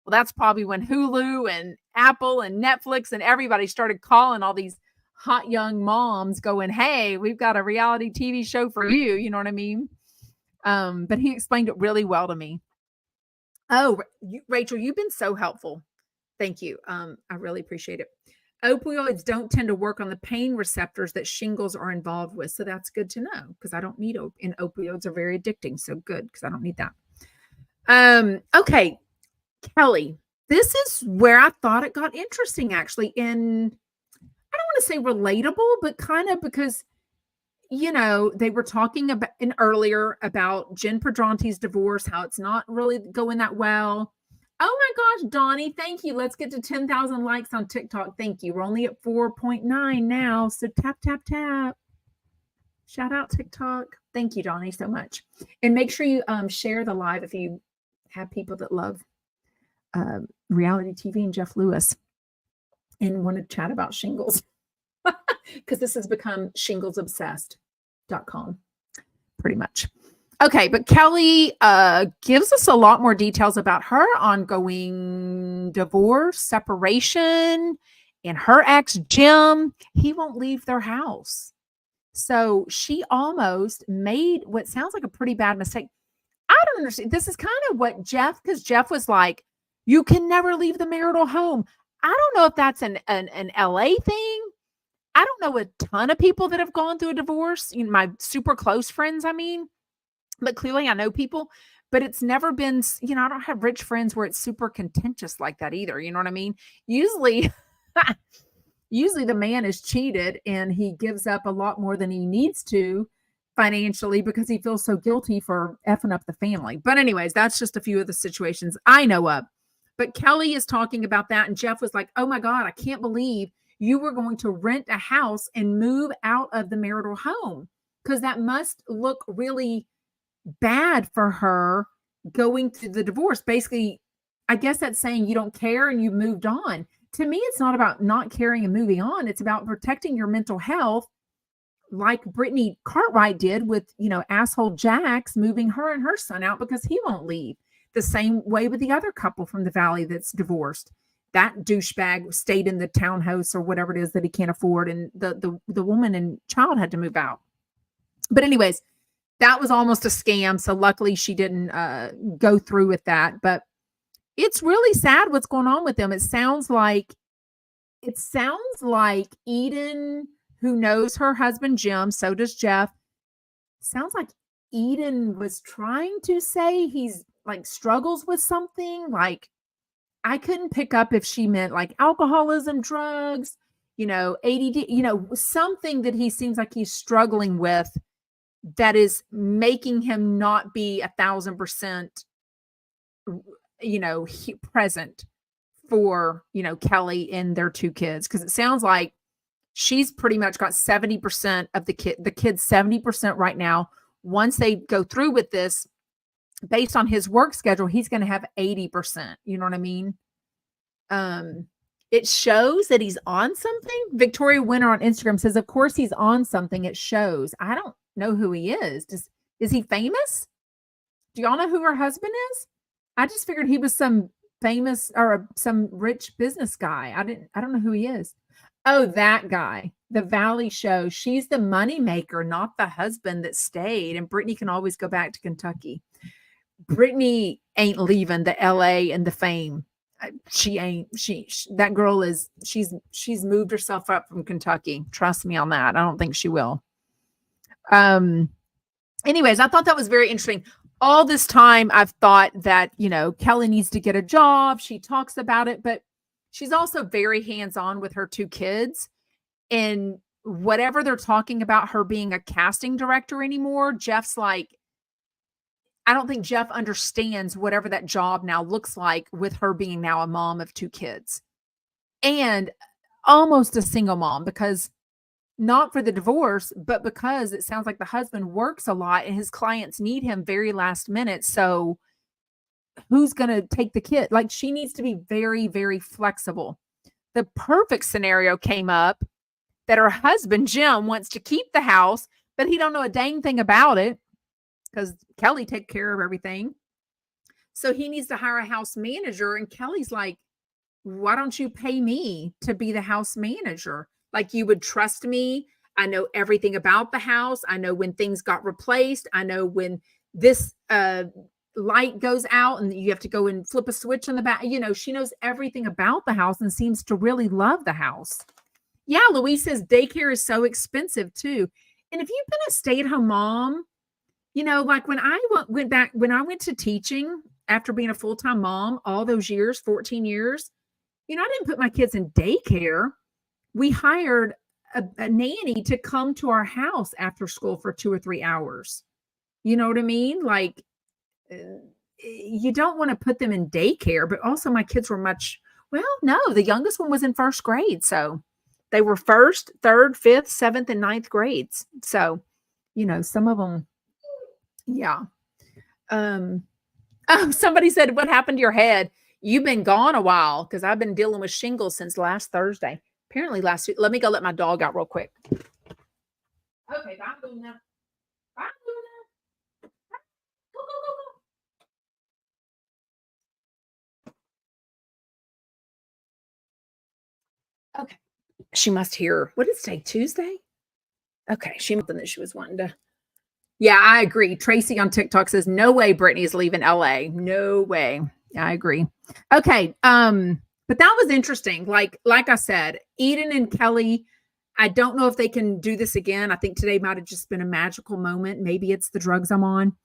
Well, that's probably when Hulu and Apple and Netflix and everybody started calling all these hot young moms going, hey, we've got a reality TV show for you. You know what I mean? But he explained it really well to me. Oh, Rachel, you've been so helpful. Thank you. I really appreciate it. Opioids don't tend to work on the pain receptors that shingles are involved with. So that's good to know because I don't need and opioids are very addicting. So good because I don't need that. Okay, Kelly, this is where I thought it got interesting actually. I don't want to say relatable, but kind of because they were talking about earlier about Jen Pedranti's divorce, how it's not really going that well. Oh my gosh, Donnie, thank you. Let's get to 10,000 likes on TikTok. Thank you. We're only at 4.9 now. So tap, tap, tap. Shout out TikTok. Thank you, Donnie, so much. And make sure you share the live if you have people that love reality TV and Jeff Lewis and want to chat about shingles. Because this has become shinglesobsessed.com pretty much. Okay, but Kelly gives us a lot more details about her ongoing divorce, separation, and her ex, Jim. He won't leave their house. So she almost made what sounds like a pretty bad mistake. I don't understand. This is kind of what because Jeff was like, you can never leave the marital home. I don't know if that's an LA thing. I don't know a ton of people that have gone through a divorce, my super close friends, I mean, but clearly I know people, but it's never been, I don't have rich friends where it's super contentious like that either. You know what I mean? Usually the man is cheated and he gives up a lot more than he needs to financially because he feels so guilty for effing up the family. But anyways, that's just a few of the situations I know of. But Kelly is talking about that. And Jeff was like, oh my God, I can't believe you were going to rent a house and move out of the marital home because that must look really bad for her going through the divorce. Basically, I guess that's saying you don't care and you moved on. To me, it's not about not caring and moving on. It's about protecting your mental health like Brittany Cartwright did with, asshole Jax moving her and her son out because he won't leave. The same way with the other couple from the Valley that's divorced. That douchebag stayed in the townhouse or whatever it is that he can't afford. And the woman and child had to move out. But anyways, that was almost a scam. So luckily she didn't go through with that. But it's really sad what's going on with them. It sounds like Eden, who knows her husband, Jim, so does Jeff. Sounds like Eden was trying to say he's like struggles with something like, I couldn't pick up if she meant like alcoholism, drugs, ADD, something that he seems like he's struggling with that is making him not be 1,000%, present for, Kelly and their two kids. Cause it sounds like she's pretty much got 70% of the kids 70% right now. Once they go through with this, based on his work schedule, he's going to have 80%. You know what I mean? It shows that he's on something. Victoria Winter on Instagram says, of course he's on something. It shows. I don't know who he is. Is he famous? Do y'all know who her husband is? I just figured he was some famous or some rich business guy. I don't know who he is. Oh, that guy, the Valley show. She's the money maker, not the husband that stayed. And Brittany can always go back to Kentucky. Brittany ain't leaving the LA and the fame. She ain't. That girl is. She's moved herself up from Kentucky. Trust me on that. I don't think she will. Anyways, I thought that was very interesting. All this time, I've thought that Kelly needs to get a job. She talks about it, but she's also very hands-on with her two kids. And whatever they're talking about her being a casting director anymore, Jeff's like, I don't think Jeff understands whatever that job now looks like with her being now a mom of two kids and almost a single mom, because not for the divorce, but because it sounds like the husband works a lot and his clients need him very last minute. So who's going to take the kid? Like, she needs to be very, very flexible. The perfect scenario came up that her husband, Jim, wants to keep the house, but he don't know a dang thing about it because Kelly takes care of everything. So he needs to hire a house manager. And Kelly's like, why don't you pay me to be the house manager? Like you would trust me. I know everything about the house. I know when things got replaced. I know when this light goes out and you have to go and flip a switch on the back. She knows everything about the house and seems to really love the house. Yeah, Louise says daycare is so expensive too. And if you've been a stay-at-home mom, like when I went to teaching after being a full-time mom all those years, 14 years, I didn't put my kids in daycare. We hired a nanny to come to our house after school for 2 or 3 hours. You know what I mean? Like, you don't want to put them in daycare, but also my kids were no, the youngest one was in first grade. So they were first, third, fifth, seventh, and ninth grades. So, some of them, yeah. Somebody said, what happened to your head? You've been gone a while because I've been dealing with shingles since last Thursday. Apparently last week. Let me go let my dog out real quick. Okay, bye, Luna. Bye, Luna. Go. Okay. She must hear. What is today? Tuesday? Okay. She must that she was wanting to. Yeah, I agree. Tracy on TikTok says, no way Brittany is leaving LA. No way. Yeah, I agree. Okay. But that was interesting. Like I said, Eden and Kelly, I don't know if they can do this again. I think today might have just been a magical moment. Maybe it's the drugs I'm on.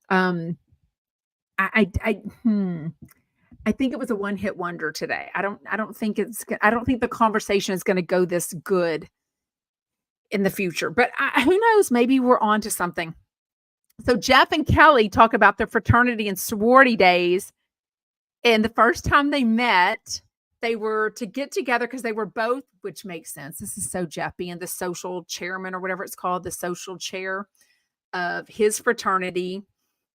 I think it was a one-hit wonder today. I don't think the conversation is going to go this good in the future, but who knows? Maybe we're on to something. So Jeff and Kelly talk about their fraternity and sorority days. And the first time they met, they were to get together because they were both, which makes sense. This is so Jeff being the social chairman or whatever it's called, the social chair of his fraternity.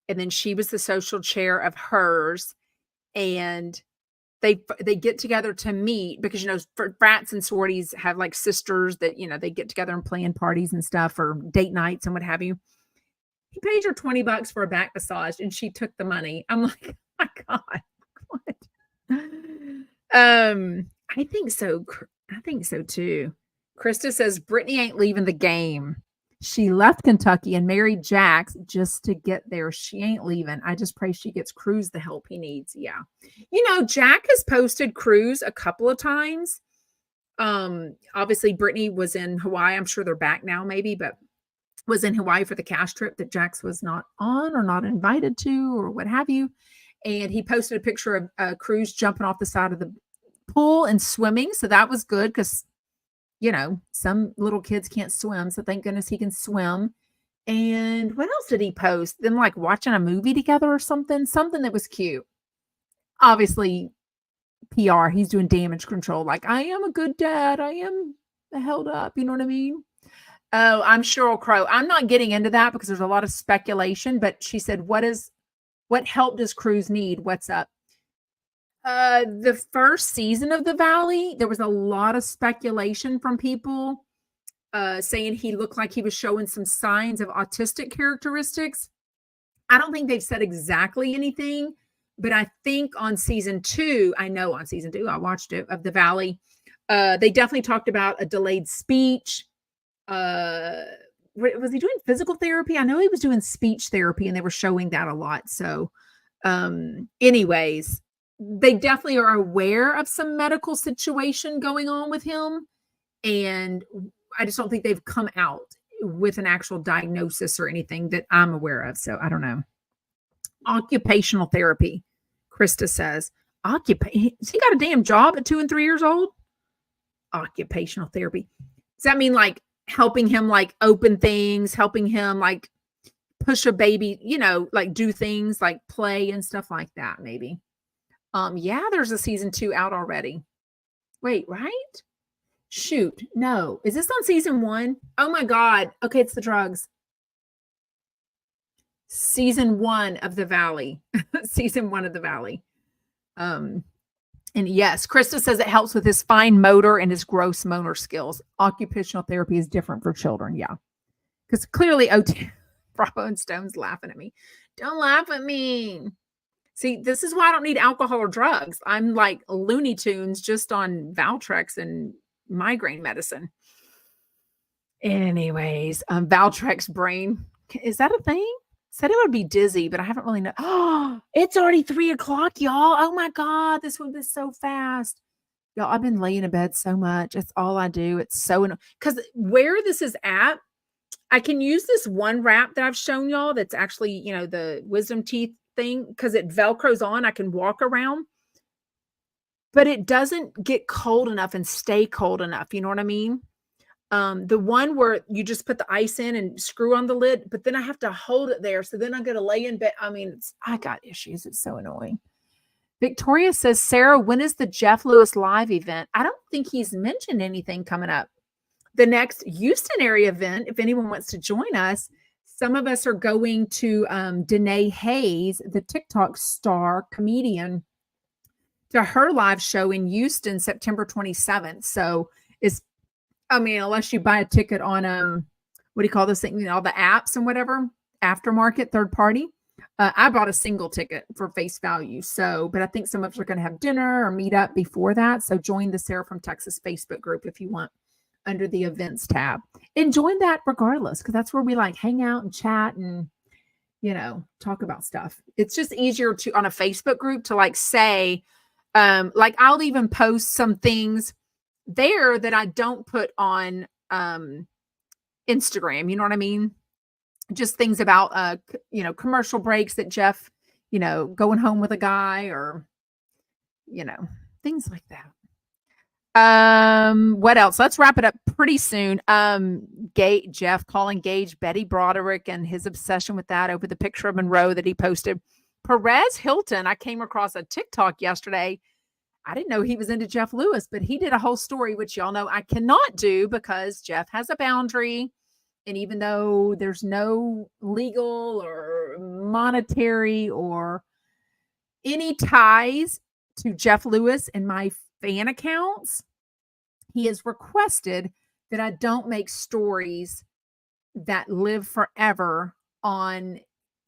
And then she was the social chair of hers. And they get together to meet because, frats and sororities have like sisters that, they get together and plan parties and stuff or date nights and what have you. He paid her $20 for a back massage and she took the money. I'm like, oh my God, what? I think so. I think so too. Krista says Brittany ain't leaving the game. She left Kentucky and married Jax just to get there. She ain't leaving. I just pray she gets Cruz the help he needs. Yeah. Jack has posted Cruz a couple of times. Obviously Brittany was in Hawaii. I'm sure they're back now maybe, but was in Hawaii for the cash trip that Jax was not on or not invited to or what have you. And he posted a picture of Cruz jumping off the side of the pool and swimming. So that was good because, some little kids can't swim. So thank goodness he can swim. And what else did he post? Them like watching a movie together or something that was cute. Obviously PR, he's doing damage control. Like, I am a good dad. I am held up. You know what I mean? Oh, I'm Sheryl Crow. I'm not getting into that because there's a lot of speculation, but she said, what help does Cruz need? What's up? The first season of The Valley, there was a lot of speculation from people saying he looked like he was showing some signs of autistic characteristics. I don't think they've said exactly anything, but I think on season 2, I watched it, of The Valley, they definitely talked about a delayed speech. Was he doing physical therapy? I know he was doing speech therapy and they were showing that a lot. So, anyways, they definitely are aware of some medical situation going on with him. And I just don't think they've come out with an actual diagnosis or anything that I'm aware of. So I don't know. Occupational therapy. Krista says, has he got a damn job at 2 and 3 years old? Occupational therapy. Does that mean like helping him like open things, helping him like push a baby, like do things like play and stuff like that, maybe. Yeah, there's a season 2 out already. Wait, right? Shoot. No. Is this on season 1? Oh my God. Okay, it's the drugs. Season 1 of The Valley. Season 1 of The Valley. And yes, Krista says it helps with his fine motor and his gross motor skills. Occupational therapy is different for children. Yeah. Because clearly, Bravo and Stone's laughing at me. Don't laugh at me. See, this is why I don't need alcohol or drugs. I'm like Looney Tunes just on Valtrex and migraine medicine. Anyways, Valtrex brain. Is that a thing? Said it would be dizzy, but I haven't really know. Oh, it's already 3:00, y'all. Oh my God, this went this so fast. Y'all, I've been laying in bed so much. It's all I do. It's so because where this is at, I can use this one wrap that I've shown y'all that's actually, the wisdom teeth thing because it Velcros on. I can walk around, but it doesn't get cold enough and stay cold enough. You know what I mean? The one where you just put the ice in and screw on the lid, but then I have to hold it there. So then I'm going to lay in bed. I mean, I got issues. It's so annoying. Victoria says, Sarah, when is the Jeff Lewis live event? I don't think he's mentioned anything coming up. The next Houston area event, if anyone wants to join us, some of us are going to Danae Hayes, the TikTok star comedian, to her live show in Houston, September 27th. So unless you buy a ticket on what do you call this thing? All the apps and whatever, aftermarket, third party. I bought a single ticket for face value. So, but I think some of us are going to have dinner or meet up before that. So join the Sarah from Texas Facebook group if you want under the events tab. And join that regardless, because that's where we like hang out and chat and, talk about stuff. It's just easier to on a Facebook group to like say, like I'll even post some things there that I don't put on Instagram. You know what I mean? Just things about commercial breaks that Jeff, going home with a guy or things like that. What else? Let's wrap it up pretty soon. Jeff calling Gage Betty Broderick and his obsession with that over the picture of Monroe that he posted. Perez Hilton, I came across a TikTok yesterday. I didn't know he was into Jeff Lewis, but he did a whole story, which y'all know I cannot do because Jeff has a boundary. And even though there's no legal or monetary or any ties to Jeff Lewis in my fan accounts, he has requested that I don't make stories that live forever on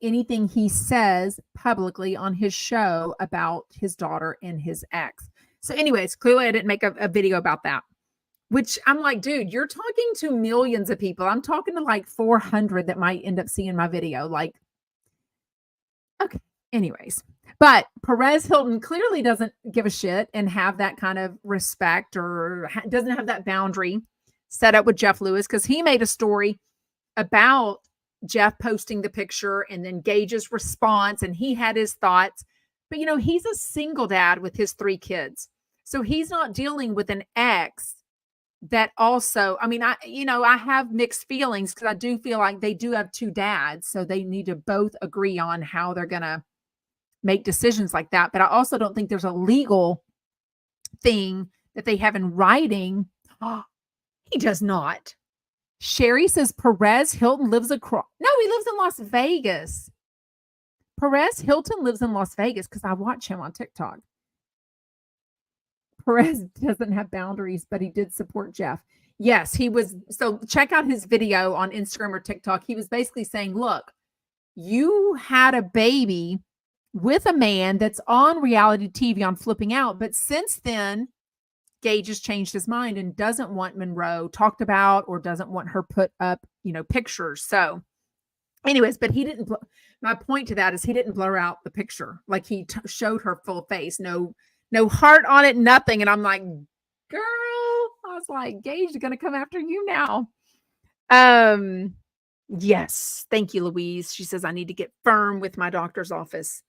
anything he says publicly on his show about his daughter and his ex. So anyways, clearly I didn't make a video about that, which I'm like, dude, you're talking to millions of people. I'm talking to like 400 that might end up seeing my video. Like, okay, anyways. But Perez Hilton clearly doesn't give a shit and have that kind of respect or doesn't have that boundary set up with Jeff Lewis because he made a story about Jeff posting the picture and then Gage's response, and he had his thoughts. But, he's a single dad with his 3 kids. So he's not dealing with an ex that also, I have mixed feelings because I do feel like they do have 2 dads. So they need to both agree on how they're going to make decisions like that. But I also don't think there's a legal thing that they have in writing. Oh, he does not. Sherry says Perez Hilton lives across. No, he lives in Las Vegas. Perez Hilton lives in Las Vegas because I watch him on TikTok. Perez doesn't have boundaries, but he did support Jeff. Yes, he was. So check out his video on Instagram or TikTok. He was basically saying, look, you had a baby with a man that's on reality TV on Flipping Out. But since then, Gage has changed his mind and doesn't want Monroe talked about or doesn't want her put up, pictures. So anyways, but he didn't, my point to that is he didn't blur out the picture. Like he showed her full face, no heart on it, nothing. And I'm like, girl, I was like, Gage is going to come after you now. Yes. Thank you, Louise. She says, I need to get firm with my doctor's office.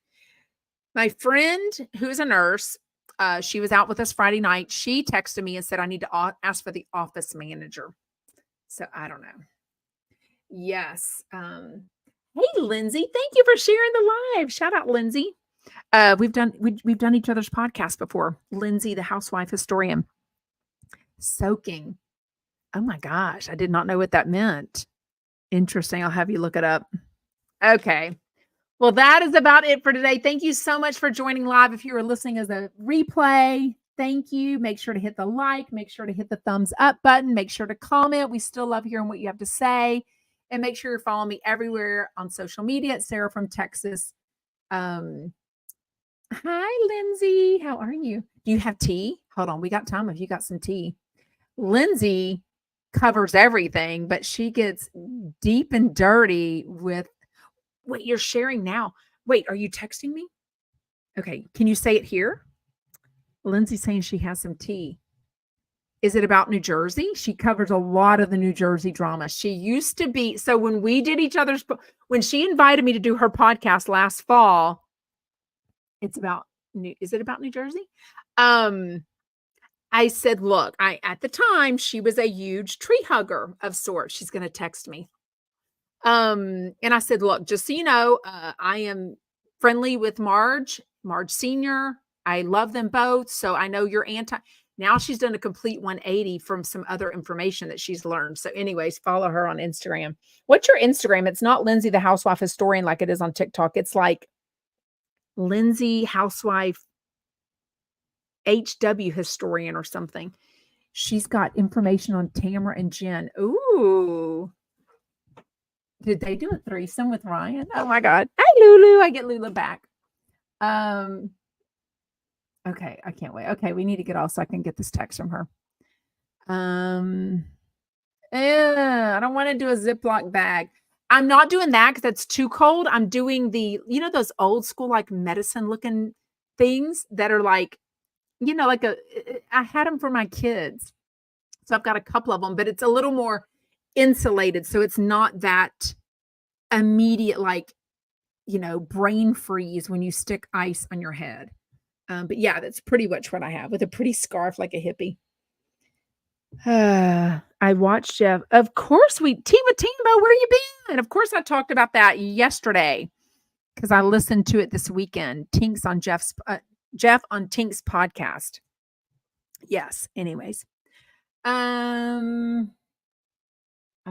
My friend who's a nurse, she was out with us Friday night. She texted me and said, I need to ask for the office manager. So I don't know. Yes. Hey, Lindsay, thank you for sharing the live. Shout out, Lindsay. We've done each other's podcast before. Lindsay, the housewife historian. Soaking. Oh my gosh. I did not know what that meant. Interesting. I'll have you look it up. Okay. Well, that is about it for today. Thank you so much for joining live. If you are listening as a replay, thank you. Make sure to hit the like. Make sure to hit the thumbs up button. Make sure to comment. We still love hearing what you have to say. And make sure you're following me everywhere on social media at Sarah from Texas. Hi, Lindsay. How are you? Do you have tea? Hold on. We got time if you got some tea. Lindsay covers everything, but she gets deep and dirty with wait, you're sharing now. Wait, are you texting me? Okay. Can you say it here? Lindsay's saying she has some tea. Is it about New Jersey? She covers a lot of the New Jersey drama. She used to be so when we did each other's when she invited me to do her podcast last fall, it's about New is it about New Jersey? Um I said, look, I at the time she was a huge tree hugger of sorts. She's going to text me. And I said, look, just so you know, I am friendly with Marge Senior. I love them both, so I know you're anti. Now she's done a complete 180 from some other information that she's learned. So, anyways, follow her on Instagram. What's your Instagram? It's not Lindsay the Housewife Historian like it is on TikTok. It's like Lindsay Housewife HW Historian or something. She's got information on Tamra and Jen. Ooh. Did they do a threesome with Ryan? Oh my God. Hi, Lulu. I get Lulu back. Okay, I can't wait. Okay, we need to get off so I can get this text from her. I don't want to do a Ziploc bag. I'm not doing that because that's too cold. I'm doing those old school, like medicine looking things that are like, I had them for my kids. So I've got a couple of them, but it's a little more insulated. So it's not that immediate, like, brain freeze when you stick ice on your head. But yeah, that's pretty much what I have with a pretty scarf like a hippie. I watched Jeff. Of course, Timo, where you been? Of course, I talked about that yesterday because I listened to it this weekend. Tink's on Jeff on Tink's podcast. Yes. Anyways, I'm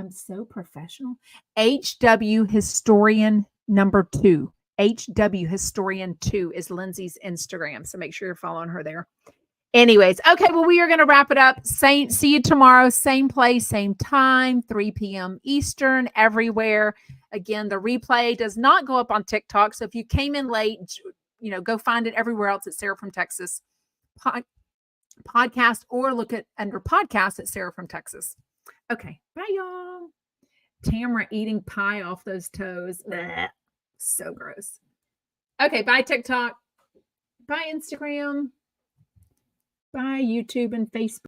so professional. HW Historian number 2. HW Historian 2 is Lindsay's Instagram. So make sure you're following her there. Anyways, okay, well, we are going to wrap it up. See you tomorrow, same place, same time, 3 p.m. Eastern, everywhere. Again, the replay does not go up on TikTok. So if you came in late, go find it everywhere else at Sarah from Texas podcast, or look at under podcast at Sarah from Texas. Okay, bye, y'all. Tamra eating pie off those toes. Blech. So gross. Okay, bye, TikTok. Bye, Instagram. Bye, YouTube and Facebook.